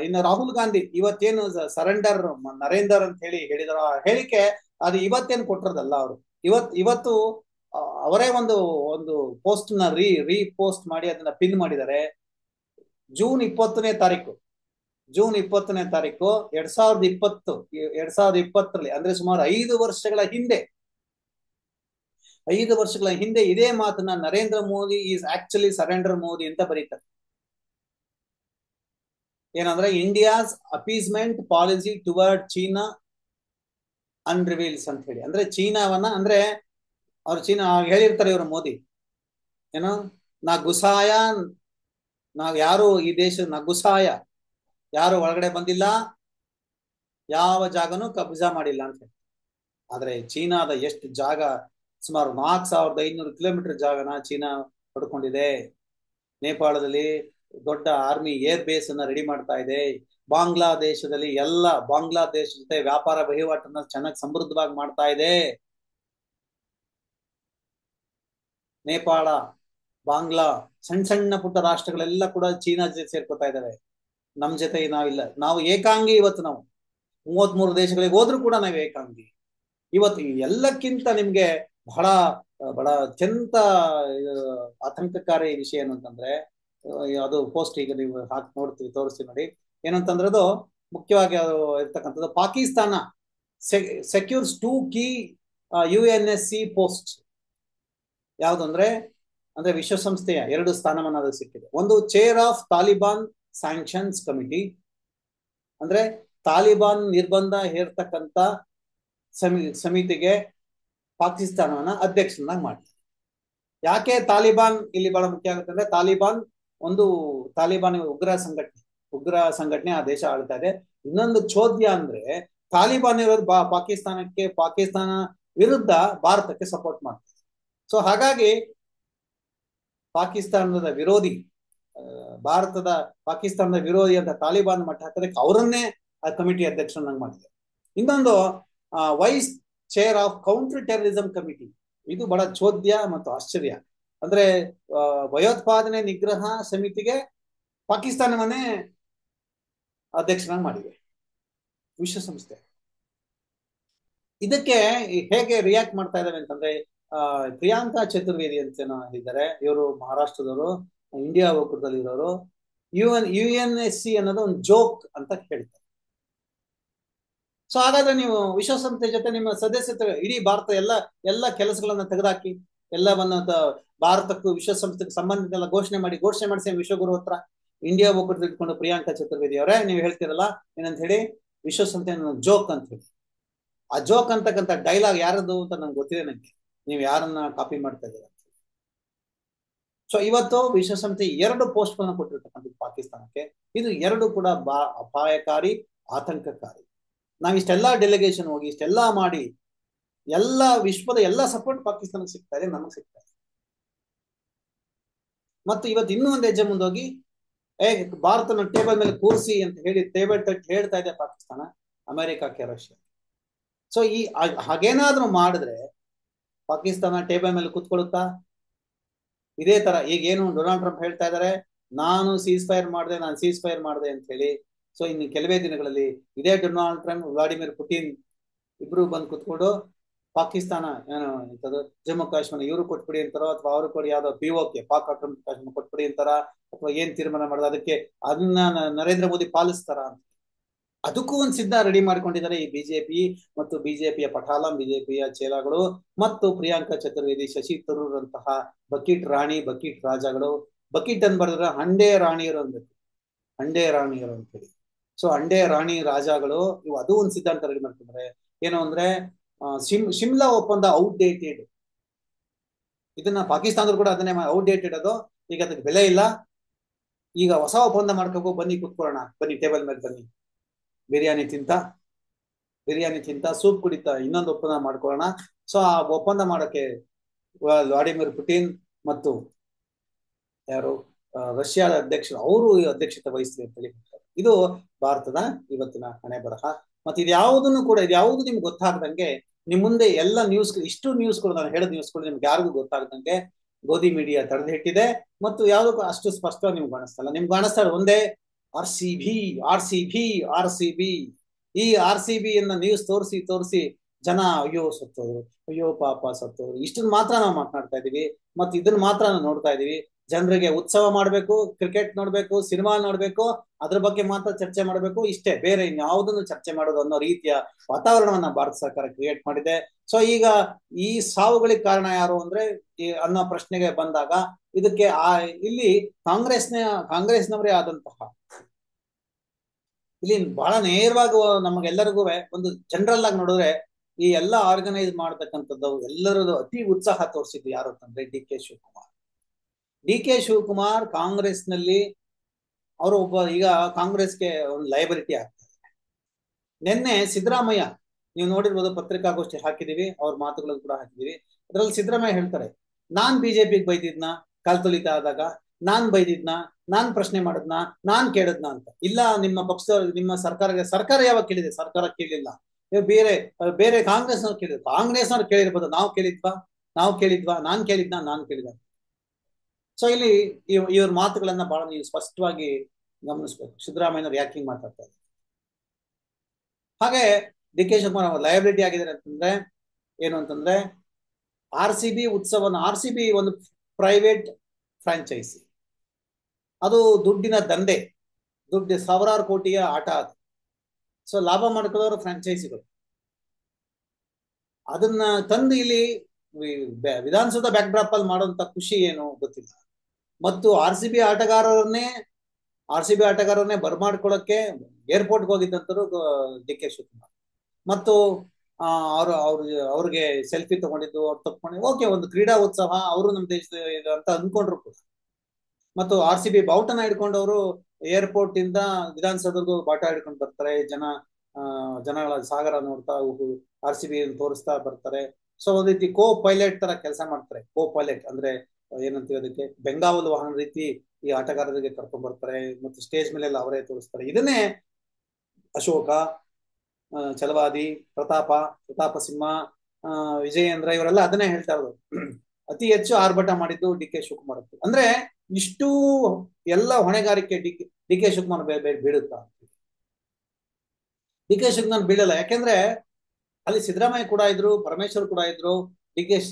ಇನ್ನು ರಾಹುಲ್ ಗಾಂಧಿ ಇವತ್ತೇನು ಸರೆಂಡರ್ ನರೇಂದರ್ ಅಂತ ಹೇಳಿದಾರ ಹೇಳಿಕೆ, ಅದು ಇವತ್ತೇನು ಕೊಟ್ಟಿರೋದಲ್ಲ. ಅವರು ಇವತ್ತು ಅವರೇ ಒಂದು ಪೋಸ್ಟ್ ನ ರೀಪೋಸ್ಟ್ ಮಾಡಿ ಅದನ್ನ ಪಿನ್ ಮಾಡಿದ್ದಾರೆ. ಜೂನ್ 20ನೇ ತಾರೀಕು 2020 ಅಂದ್ರೆ ಸುಮಾರು 5 ವರ್ಷಗಳ ಹಿಂದೆ ಇದೇ ಮಾತನ್ನ Narendra Modi is actually surrender Modi ಅಂತ ಬರೀತಾರೆ. ಏನಂದ್ರೆ India's appeasement policy toward China unravels ಅಂತ ಹೇಳಿ. ಅಂದ್ರೆ ಚೀನಾವನ್ನ ಅಂದ್ರೆ ಅವ್ರು ಚೀನಾ ಹೇಳಿರ್ತಾರೆ ಇವರು ಮೋದಿ ಏನೋ ಯಾರು ಈ ದೇಶ ನಗುಸಾಯ ಯಾರು ಒಳಗಡೆ ಬಂದಿಲ್ಲ, ಯಾವ ಜಾಗನೂ ಕಬ್ಜಾ ಮಾಡಿಲ್ಲ ಅಂತ ಹೇಳಿ. ಆದ್ರೆ ಚೀನಾದ ಎಷ್ಟು ಜಾಗ, ಸುಮಾರು 4500 ಕಿಲೋಮೀಟರ್ ಜಾಗನ ಚೀನಾ ಪಡ್ಕೊಂಡಿದೆ. ನೇಪಾಳದಲ್ಲಿ ದೊಡ್ಡ ಆರ್ಮಿ ಏರ್ ಬೇಸ್ ಅನ್ನ ರೆಡಿ ಮಾಡ್ತಾ ಇದೆ. ಬಾಂಗ್ಲಾದೇಶದಲ್ಲಿ ಬಾಂಗ್ಲಾದೇಶ ಜೊತೆ ವ್ಯಾಪಾರ ವಹಿವಾಟನ್ನ ಚೆನ್ನಾಗಿ ಸಮೃದ್ಧವಾಗಿ ಮಾಡ್ತಾ ಇದೆ. ನೇಪಾಳ, ಬಾಂಗ್ಲಾ, ಸಣ್ಣ ಪುಟ್ಟ ರಾಷ್ಟ್ರಗಳೆಲ್ಲ ಕೂಡ ಚೀನಾ ಜೊತೆ ಸೇರ್ಕೊತಾ ಇದ್ದಾವೆ. ನಮ್ ಜೊತೆ ನಾವಿಲ್ಲ, ನಾವು ಏಕಾಂಗಿ. ಇವತ್ತು ನಾವು 33 ದೇಶಗಳಿಗೆ ಹೋದ್ರೂ ಕೂಡ ನಾವು ಏಕಾಂಗಿ. ಇವತ್ತು ಎಲ್ಲಕ್ಕಿಂತ ನಿಮ್ಗೆ ಬಹಳ ಅತ್ಯಂತ ಆತಂಕಕಾರಿ ವಿಷಯ ಏನಂತಂದ್ರೆ, ಅದು ಪೋಸ್ಟ್ ಈಗ ನೀವು ತೋರಿಸ್ತೀವಿ ನೋಡಿ. ಏನಂತಂದ್ರೆ ಅದು ಮುಖ್ಯವಾಗಿ ಇರ್ತಕ್ಕಂಥದ್ದು ಪಾಕಿಸ್ತಾನ ಸೆಕ್ಯೂರ್ಸ್ 2 ಕೀ UNSC ಪೋಸ್ಟ್. ಯಾವ್ದಂದ್ರೆ ವಿಶ್ವಸಂಸ್ಥೆಯ 2 ಸ್ಥಾನಮಾನ ಅದು ಸಿಕ್ಕಿದೆ. ಒಂದು chair of Taliban sanctions committee, ಅಂದ್ರೆ ತಾಲಿಬಾನ್ ನಿರ್ಬಂಧ ಹೇರ್ತಕ್ಕಂಥ ಸಮಿತಿಗೆ ಪಾಕಿಸ್ತಾನವನ್ನ ಅಧ್ಯಕ್ಷನಾಗಿ ಮಾಡಿ. ಯಾಕೆ ತಾಲಿಬಾನ್ ಇಲ್ಲಿ ಬಹಳ ಮುಖ್ಯ ಆಗುತ್ತೆ ಅಂದ್ರೆ, ತಾಲಿಬಾನ್ ಉಗ್ರ ಸಂಘಟನೆ ಆ ದೇಶ ಆಳ್ತಾ ಇದೆ. ಇನ್ನೊಂದು ಚೋದ್ಯ ಅಂದ್ರೆ ತಾಲಿಬಾನ್ ಇರೋದು ಪಾಕಿಸ್ತಾನ ವಿರುದ್ಧ ಭಾರತಕ್ಕೆ ಸಪೋರ್ಟ್ ಮಾಡ್ತಾರೆ. ಸೊ ಹಾಗಾಗಿ ಪಾಕಿಸ್ತಾನದ ವಿರೋಧಿ ಅಂತ ತಾಲಿಬಾನ್ ಮಟ್ಟ ಹಾಕೋದಕ್ಕೆ ಅವರನ್ನೇ ಆ ಕಮಿಟಿ ಅಧ್ಯಕ್ಷರನ್ನಾಗಿ ಮಾಡಿದೆ. ಇನ್ನೊಂದು vice chair of counter terrorism committee. ಇದು ಬಹಳ ಚೋದ್ಯ ಮತ್ತು ಆಶ್ಚರ್ಯ. ಅಂದ್ರೆ ಭಯೋತ್ಪಾದನೆ ನಿಗ್ರಹ ಸಮಿತಿಗೆ ಪಾಕಿಸ್ತಾನವನ್ನೇ ಅಧ್ಯಕ್ಷನಾಗಿ ಮಾಡಿದೆ ವಿಶ್ವಸಂಸ್ಥೆ. ಇದಕ್ಕೆ ಹೇಗೆ ರಿಯಾಕ್ಟ್ ಮಾಡ್ತಾ ಇದ್ದಾವೆ ಅಂತಂದ್ರೆ, ಪ್ರಿಯಾಂಕಾ ಚತುರ್ವೇದಿ ಅಂತ ಇದ್ದಾರೆ, ಇವರು ಮಹಾರಾಷ್ಟ್ರದವರು, ಇಂಡಿಯಾ ಒಕ್ಕೂಟದಲ್ಲಿ ಇರೋರು. UNSC ಅನ್ನೋದು ಒಂದು ಜೋಕ್ ಅಂತ ಹೇಳ್ತಾರೆ. ಸೊ ಹಾಗಾದ್ರೆ ನೀವು ವಿಶ್ವಸಂಸ್ಥೆ ಜೊತೆ ನಿಮ್ಮ ಸದಸ್ಯತೆ ಇಡೀ ಭಾರತ ಎಲ್ಲ ಕೆಲಸಗಳನ್ನ ತೆಗೆದಾಕಿ ಎಲ್ಲವನ್ನ ಭಾರತಕ್ಕೂ ವಿಶ್ವಸಂಸ್ಥೆಗೆ ಸಂಬಂಧಿತ ಘೋಷಣೆ ಮಾಡಿಸಿ ವಿಶ್ವಗುರು ಹತ್ರ ಇಂಡಿಯಾ ಒಕ್ಕೂಟದಲ್ಲಿ ಇಟ್ಕೊಂಡು ಪ್ರಿಯಾಂಕಾ ಚತುರ್ವೇದಿ ಅವರೇ ನೀವು ಹೇಳ್ತಿರಲ್ಲ ಏನಂತ ಹೇಳಿ, ವಿಶ್ವಸಂಸ್ಥೆ ಜೋಕ್ ಅಂತ ಹೇಳಿ. ಆ ಜೋಕ್ ಅಂತಕ್ಕಂಥ ಡೈಲಾಗ್ ಯಾರದು ಅಂತ ನಂಗೆ ಗೊತ್ತಿದೆ. ನಂಗೆ ನೀವು ಯಾರನ್ನ ಕಾಪಿ ಮಾಡ್ತಾ ಇದ್ದೀರಾ? ಸೊ ಇವತ್ತು ವಿಶ್ವಸಂಸ್ಥೆ 2 ಪೋಸ್ಟ್ ಗಳನ್ನ ಕೊಟ್ಟಿರ್ತಕ್ಕಂಥದ್ದು ಪಾಕಿಸ್ತಾನಕ್ಕೆ. ಇದು 2 ಕೂಡ ಅಪಾಯಕಾರಿ, ಆತಂಕಕಾರಿ. ನಾವ್ ಇಷ್ಟೆಲ್ಲಾ ಡೆಲಿಗೇಷನ್ ಹೋಗಿ ಇಷ್ಟೆಲ್ಲಾ ಮಾಡಿ ವಿಶ್ವದ ಸಪೋರ್ಟ್ ಪಾಕಿಸ್ತಾನಕ್ಕೆ ಸಿಗ್ತಾ ಇದೆ, ನಮಗ್ ಸಿಗ್ತಾ ಇದೆ. ಮತ್ತು ಇವತ್ತು ಇನ್ನೂ ಒಂದು ಹೆಜ್ಜೆ ಮುಂದೋಗಿ ಭಾರತನ ಟೇಬಲ್ ಮೇಲೆ ಕೂರಿಸಿ ಅಂತ ಹೇಳಿ ಟೇಬಲ್ ತಟ್ಟಿ ಹೇಳ್ತಾ ಇದೆ ಪಾಕಿಸ್ತಾನ ಅಮೆರಿಕಕ್ಕೆ, ರಷ್ಯಾ. ಸೊ ಹಾಗೇನಾದ್ರೂ ಮಾಡಿದ್ರೆ ಪಾಕಿಸ್ತಾನ ಟೇಬಲ್ ಮೇಲೆ ಕೂತ್ಕೊಳ್ಳುತ್ತಾ? ಇದೇ ತರ ಈಗ ಏನು ಡೊನಾಲ್ಡ್ ಟ್ರಂಪ್ ಹೇಳ್ತಾ ಇದ್ದಾರೆ, ನಾನು ಸೀಸ್ ಫೈರ್ ಮಾಡಿದೆ ಅಂತ ಹೇಳಿ. ಸೊ ಇನ್ನು ಕೆಲವೇ ದಿನಗಳಲ್ಲಿ ಇದೇ ಡೊನಾಲ್ಡ್ ಟ್ರಂಪ್ ವ್ಲಾಡಿಮಿರ್ ಪುಟಿನ್ ಇಬ್ರು ಬಂದು ಕುತ್ಕೊಂಡು ಪಾಕಿಸ್ತಾನ ಏನು ಎಂತದು ಜಮ್ಮು ಕಾಶ್ಮೀರ ಇವರು ಕೊಟ್ಬಿಡಿ ಅಂತಾರೋ ಅಥವಾ ಅವರು ಕೊಡಿ ಯಾವ್ದೋ POK ಪಾಕ್ ಆಕ್ರಮಿತ ಕಾಶ್ಮೀರ ಕೊಟ್ಬಿಡಿ ಅಂತಾರ ಅಥವಾ ಏನ್ ತೀರ್ಮಾನ ಮಾಡೋದು ಅದಕ್ಕೆ ಅದನ್ನ ನರೇಂದ್ರ ಮೋದಿ ಪಾಲಿಸ್ತಾರ ಅಂತ ಅದಕ್ಕೂ ಒಂದು ಸಿದ್ಧ ರೆಡಿ ಮಾಡ್ಕೊಂಡಿದ್ದಾರೆ ಈ ಬಿಜೆಪಿ ಮತ್ತು ಬಿಜೆಪಿಯ ಪಠಾಲಂ ಬಿಜೆಪಿಯ ಚೇಲಾಗಳು ಮತ್ತು ಪ್ರಿಯಾಂಕಾ ಚತುರ್ವೇದಿ ಶಶಿ ತರೂರ್ ಅಂತಹ ಬಕೀಟ್ ರಾಣಿ ಬಕೀಟ್ ರಾಜಗಳು ಬಕೀಟ್ ಅನ್ ಬರೆದ್ರೆ ಹಂಡೆ ರಾಣಿಯರು ಅನ್ಬೇಕು ಹಂಡೆ ರಾಣಿಯರು ಅಂತೇಳಿ ಸೊ ಹಂಡೆ ರಾಣಿ ರಾಜಗಳು ಇವು ಅದು ಒಂದು ಸಿದ್ಧಾಂತ ರೆಡಿ ಮಾಡ್ತಿದ್ದಾರೆ ಏನು ಅಂದ್ರೆ ಶಿಮ್ಲಾ ಒಪ್ಪಂದ ಔಟ್ಡೇಟೆಡ್ ಇದನ್ನ ಪಾಕಿಸ್ತಾನದ್ರು ಕೂಡ ಅದನ್ನೇ ಔಟ್ಡೇಟೆಡ್ ಅದು ಈಗ ಅದಕ್ಕೆ ಬೆಲೆ ಇಲ್ಲ ಈಗ ಹೊಸ ಒಪ್ಪಂದ ಮಾಡ್ಕೋಬೇಕು ಬನ್ನಿ ಕುತ್ಕೊಳ್ಳೋಣ ಬನ್ನಿ ಟೇಬಲ್ ಮೇಲೆ ಬನ್ನಿ ಬಿರಿಯಾನಿ ತಿಂತ ಸೂಪ್ ಕುಡಿತಾ ಇನ್ನೊಂದು ಒಪ್ಪಂದ ಮಾಡ್ಕೊಳ್ಳೋಣ ಸೊ ಆ ಒಪ್ಪಂದ ಮಾಡಕ್ಕೆ ವ್ಲಾಡಿಮಿರ್ ಪುಟಿನ್ ಮತ್ತು ಯಾರು ರಷ್ಯಾದ ಅಧ್ಯಕ್ಷರು ಅವರು ಅಧ್ಯಕ್ಷತೆ ವಹಿಸ್ಲಿ ಅಂತ ಹೇಳಿ ಇದು ಭಾರತದ ಇವತ್ತಿನ ಹಣೆ ಬರಹ ಮತ್ತೆ ಇದ್ಯಾವುದನ್ನು ಕೂಡ ಇದ್ಯಾವುದು ನಿಮ್ಗೆ ಗೊತ್ತಾಗದಂಗೆ ನಿಮ್ ಮುಂದೆ ಎಲ್ಲ ಇಷ್ಟು ನ್ಯೂಸ್ಗಳು ನಾನು ಹೇಳಿದ ನ್ಯೂಸ್ಗಳು ನಿಮ್ಗೆ ಯಾರಿಗೂ ಗೊತ್ತಾಗದಂಗೆ ಗೋಧಿ ಮೀಡಿಯಾ ತಡೆದಿಟ್ಟಿದೆ ಮತ್ತು ಯಾವುದಕ್ಕೂ ಅಷ್ಟು ಸ್ಪಷ್ಟವಾಗಿ ನಿಮ್ಗೆ ಕಾಣಿಸ್ತಲ್ಲ ನಿಮ್ಗೆ ಕಾಣಿಸ್ತಾ ಒಂದೇ RCB ಈ RCB ನ್ಯೂಸ್ ತೋರಿಸಿ ಜನ ಅಯ್ಯೋ ಸತ್ತೋದ್ರು ಅಯ್ಯೋ ಪಾಪ ಸತ್ತೋದ್ರು ಇಷ್ಟನ್ನ ಮಾತ್ರ ನಾವು ಮಾತನಾಡ್ತಾ ಇದೀವಿ ಮತ್ತೆ ಇದನ್ನ ಮಾತ್ರ ನಾವು ನೋಡ್ತಾ ಇದೀವಿ ಜನರಿಗೆ ಉತ್ಸವ ಮಾಡ್ಬೇಕು ಕ್ರಿಕೆಟ್ ನೋಡ್ಬೇಕು ಸಿನಿಮಾ ನೋಡ್ಬೇಕು ಅದ್ರ ಬಗ್ಗೆ ಮಾತ್ರ ಚರ್ಚೆ ಮಾಡ್ಬೇಕು ಇಷ್ಟೇ ಬೇರೆ ಇನ್ಯಾವುದನ್ನು ಚರ್ಚೆ ಮಾಡೋದು ಅನ್ನೋ ರೀತಿಯ ವಾತಾವರಣವನ್ನ ಭಾರತ ಸರ್ಕಾರ ಕ್ರಿಯೇಟ್ ಮಾಡಿದೆ ಸೊ ಈಗ ಈ ಸಾವುಗಳಿಗೆ ಕಾರಣ ಯಾರು ಅಂದ್ರೆ ಅನ್ನೋ ಪ್ರಶ್ನೆಗೆ ಬಂದಾಗ ಇದಕ್ಕೆ ಇಲ್ಲಿ ಕಾಂಗ್ರೆಸ್ನವರೇ ಆದಂತಹ ಇಲ್ಲಿ ಬಹಳ ನೇರವಾಗಿ ನಮಗೆಲ್ಲರಿಗೂ ಒಂದು ಜನರಲ್ ಆಗಿ ನೋಡಿದ್ರೆ ಈ ಎಲ್ಲ ಆರ್ಗನೈಸ್ ಮಾಡ್ತಕ್ಕಂಥದ್ದು ಎಲ್ಲರದು ಅತಿ ಉತ್ಸಾಹ ತೋರಿಸಿದ್ದು ಯಾರು ಅಂತಂದ್ರೆ ಡಿ ಕೆ ಶಿವಕುಮಾರ್ ಕಾಂಗ್ರೆಸ್ನಲ್ಲಿ ಅವರು ಒಬ್ಬ ಈಗ ಕಾಂಗ್ರೆಸ್ಗೆ ಒಂದು ಲಯಬಿಲಿಟಿ ಆಗ್ತಾರೆ ನಿನ್ನೆ ಸಿದ್ದರಾಮಯ್ಯ ನೀವು ನೋಡಿರ್ಬೋದು ಪತ್ರಿಕಾಗೋಷ್ಠಿ ಹಾಕಿದೀವಿ ಅವ್ರ ಮಾತುಗಳನ್ನು ಕೂಡ ಹಾಕಿದೀವಿ ಅದ್ರಲ್ಲಿ ಸಿದ್ದರಾಮಯ್ಯ ಹೇಳ್ತಾರೆ ನಾನ್ ಬಿಜೆಪಿಗೆ ಬೈದಿದ್ನ ಕಾಲ್ತೊಲಿತ ಆದಾಗ ನಾನ್ ಬೈದಿದ್ನ ನಾನ್ ಪ್ರಶ್ನೆ ಮಾಡಿದ್ನ ನಾನ್ ಕೇಳಿದ್ನ ಅಂತ ಇಲ್ಲ ನಿಮ್ಮ ಪಕ್ಷದವ್ರು ನಿಮ್ಮ ಸರ್ಕಾರ ಯಾವಾಗ ಕೇಳಿದೆ ಸರ್ಕಾರ ಕೇಳಿಲ್ಲ ಬೇರೆ ಕಾಂಗ್ರೆಸ್ನವ್ರು ಕೇಳಿದ್ರು ಕಾಂಗ್ರೆಸ್ನವ್ರು ಕೇಳಿರ್ಬೋದು ನಾನ್ ಕೇಳಿದ್ದ ಸೊ ಇಲ್ಲಿ ಇವ್ರ ಮಾತುಗಳನ್ನ ಬಹಳ ನೀವು ಸ್ಪಷ್ಟವಾಗಿ ಗಮನಿಸ್ಬೇಕು ಸಿದ್ದರಾಮಯ್ಯನವ್ರು ಯಾಕೆ ಹಿಂಗ್ ಮಾತಾಡ್ತಾ ಇದ್ದಾರೆ ಹಾಗೆ ಡಿ ಕೆ ಶಿವಕುಮಾರ್ ಅವರು ಲಯಬಿಲಿಟಿ ಆಗಿದ್ದಾರೆ ಅಂತಂದ್ರೆ ಏನು ಅಂತಂದ್ರೆ RCB ಒಂದು ಪ್ರೈವೇಟ್ ಫ್ರಾಂಚೈಸಿ ಅದು ದುಡ್ಡಿನ ದಂಧೆ ಸಾವಿರಾರು ಕೋಟಿಯ ಆಟ ಅದು ಸೊ ಲಾಭ ಮಾಡ್ಕೊಳ್ಳೋರು ಫ್ರಾಂಚೈಸಿಗಳು ಅದನ್ನ ತಂದು ಇಲ್ಲಿ ವಿಧಾನಸೌಧ ಬ್ಯಾಕ್ ಡ್ರಾಪ್ ಅಲ್ಲಿ ಮಾಡುವಂತ ಖುಷಿ ಏನು ಗೊತ್ತಿಲ್ಲ ಮತ್ತು RCB ಆಟಗಾರರನ್ನೇ ಬರ್ಮಾಡ್ಕೊಳ್ಳಕ್ಕೆ ಏರ್ಪೋರ್ಟ್ಗೆ ಹೋಗಿದ್ದಂತರು ಡಿ ಕೆ ಶಿವಕುಮಾರ್ ಮತ್ತು ಅವ್ರಿಗೆ ಸೆಲ್ಫಿ ತಗೊಂಡಿದ್ದು ಅವ್ರು ತಗೊಂಡು ಓಕೆ ಒಂದು ಕ್ರೀಡಾ ಉತ್ಸವ ಅವರು ನಮ್ಮ ದೇಶದ ಅಂತ ಅನ್ಕೊಂಡ್ರು ಕೂಡ ಮತ್ತು RCB ಬಾವುಟನ ಹಿಡ್ಕೊಂಡವರು ಏರ್ಪೋರ್ಟ್ ಇಂದ ವಿಧಾನಸೌಧಗೂ ಬಾಟ ಹಿಡ್ಕೊಂಡು ಬರ್ತಾರೆ ಜನಗಳ ಸಾಗರ ನೋಡ್ತಾ RCB ತೋರಿಸ್ತಾ ಬರ್ತಾರೆ ಸೊ ಒಂದ್ ರೀತಿ ಪೈಲಟ್ ತರ ಕೆಲಸ ಮಾಡ್ತಾರೆ ಪೈಲಟ್ ಅಂದ್ರೆ ಏನಂತೀವಿ ಅದಕ್ಕೆ ಬೆಂಗಾವಲು ವಾಹನ ರೀತಿ ಈ ಆಟಗಾರರಿಗೆ ಕರ್ಕೊಂಡ್ ಬರ್ತಾರೆ ಮತ್ತು ಸ್ಟೇಜ್ ಮೇಲೆಲ್ಲ ಅವರೇ ತೋರಿಸ್ತಾರೆ ಇದನ್ನೇ ಅಶೋಕ ಛಲವಾದಿ ಪ್ರತಾಪ ಸಿಂಹ ವಿಜಯೇಂದ್ರ ಇವರೆಲ್ಲ ಅದನ್ನೇ ಹೇಳ್ತಾ ಇರೋದು ಅತಿ ಹೆಚ್ಚು ಆರ್ಭಟ ಮಾಡಿದ್ದು ಡಿ ಕೆ ಶಿವಕುಮಾರ್ ಅಂದ್ರೆ ಇಷ್ಟು ಎಲ್ಲ ಹೊಣೆಗಾರಿಕೆ ಡಿ ಕೆ ಶಿವಕುಮಾರ್ ಬೀಳುತ್ತಾ ಡಿ ಕೆ ಶಿವಕುಮಾರ್ ಬೀಳಲ್ಲ ಯಾಕೆಂದ್ರೆ ಅಲ್ಲಿ ಸಿದ್ದರಾಮಯ್ಯ ಕೂಡ ಇದ್ರು ಪರಮೇಶ್ವರ್ ಕೂಡ ಇದ್ರು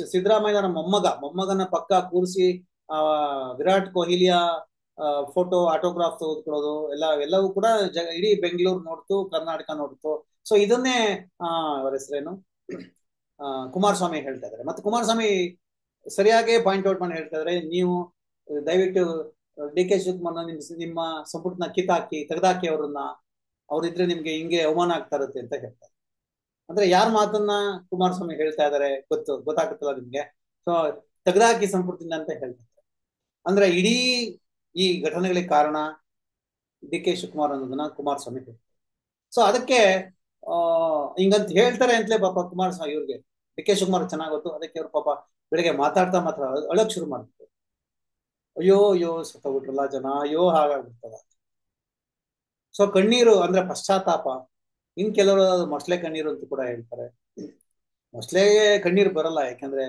ಸಿದ್ದರಾಮಯ್ಯನ ಮೊಮ್ಮಗನ ಪಕ್ಕ ಕೂರಿಸಿ ವಿರಾಟ್ ಕೊಹ್ಲಿಯ ಫೋಟೋ ಆಟೋಗ್ರಾಫ್ ತೆಗೆದುಕೊಳ್ಳೋದು ಎಲ್ಲವೂ ಕೂಡ ಇಡೀ ಬೆಂಗಳೂರು ನೋಡ್ತು ಕರ್ನಾಟಕ ನೋಡ್ತು ಸೊ ಇದನ್ನೇ ಅವರ ಹೆಸರೇನು ಕುಮಾರಸ್ವಾಮಿ ಹೇಳ್ತಾ ಇದ್ದಾರೆ ಮತ್ತೆ ಕುಮಾರಸ್ವಾಮಿ ಸರಿಯಾಗಿ ಪಾಯಿಂಟ್ ಔಟ್ ಮಾಡಿ ಹೇಳ್ತಾ ಇದ್ದಾರೆ ನೀವು ದಯವಿಟ್ಟು ಡಿ ಕೆ ಶಿವಕುಮಾರ್ ನಿಮ್ಮ ಸಂಪುಟನ ತೆಗೆದಾಕಿ ಅವ್ರಿದ್ರೆ ನಿಮ್ಗೆ ಹಿಂಗೆ ಅವಮಾನ ಆಗ್ತಾ ಇರುತ್ತೆ ಅಂತ ಹೇಳ್ತಾರೆ ಅಂದ್ರೆ ಯಾರ ಮಾತನ್ನ ಕುಮಾರಸ್ವಾಮಿ ಹೇಳ್ತಾ ಇದಾರೆ ಗೊತ್ತಾಗುತ್ತಲ್ಲ ನಿಮ್ಗೆ ಸೊ ತೆಗೆದಾಕಿ ಸಂಪುಟದಿಂದ ಅಂತ ಹೇಳ್ತಾರೆ ಅಂದ್ರೆ ಇಡೀ ಈ ಘಟನೆಗಳಿಗೆ ಕಾರಣ ಡಿ ಕೆ ಶಿವಕುಮಾರ್ ಅನ್ನೋದನ್ನ ಕುಮಾರಸ್ವಾಮಿ ಹೇಳ್ತಾರೆ ಸೊ ಅದಕ್ಕೆ ಹಿಂಗಂತ ಹೇಳ್ತಾರೆ ಅಂತಲೇ ಪಾಪ ಕುಮಾರಸ್ವಾಮಿ ಇವ್ರಿಗೆ ಡಿ ಕೆ ಶಿವಕುಮಾರ್ ಚೆನ್ನಾಗ್ ಗೊತ್ತು ಅದಕ್ಕೆ ಅವ್ರು ಪಾಪ ಬೆಳಿಗ್ಗೆ ಮಾತಾಡ್ತಾ ಅಳಕ್ ಶುರು ಮಾಡ್ತಾರೆ ಅಯ್ಯೋ ಸತ್ತೋಗ್ಬಿಟ್ರಲ್ಲ ಜನ ಅಯ್ಯೋ ಹಾಗಾಗ್ಬಿಡ್ತದ ಸೊ ಕಣ್ಣೀರು ಅಂದ್ರೆ ಪಶ್ಚಾತ್ತಾಪ ಇನ್ ಕೆಲವರು ಮೊಸಳೆ ಕಣ್ಣೀರು ಅಂತ ಕೂಡ ಹೇಳ್ತಾರೆ ಮೊಸಳೆಗೆ ಕಣ್ಣೀರು ಬರಲ್ಲ ಯಾಕಂದ್ರೆ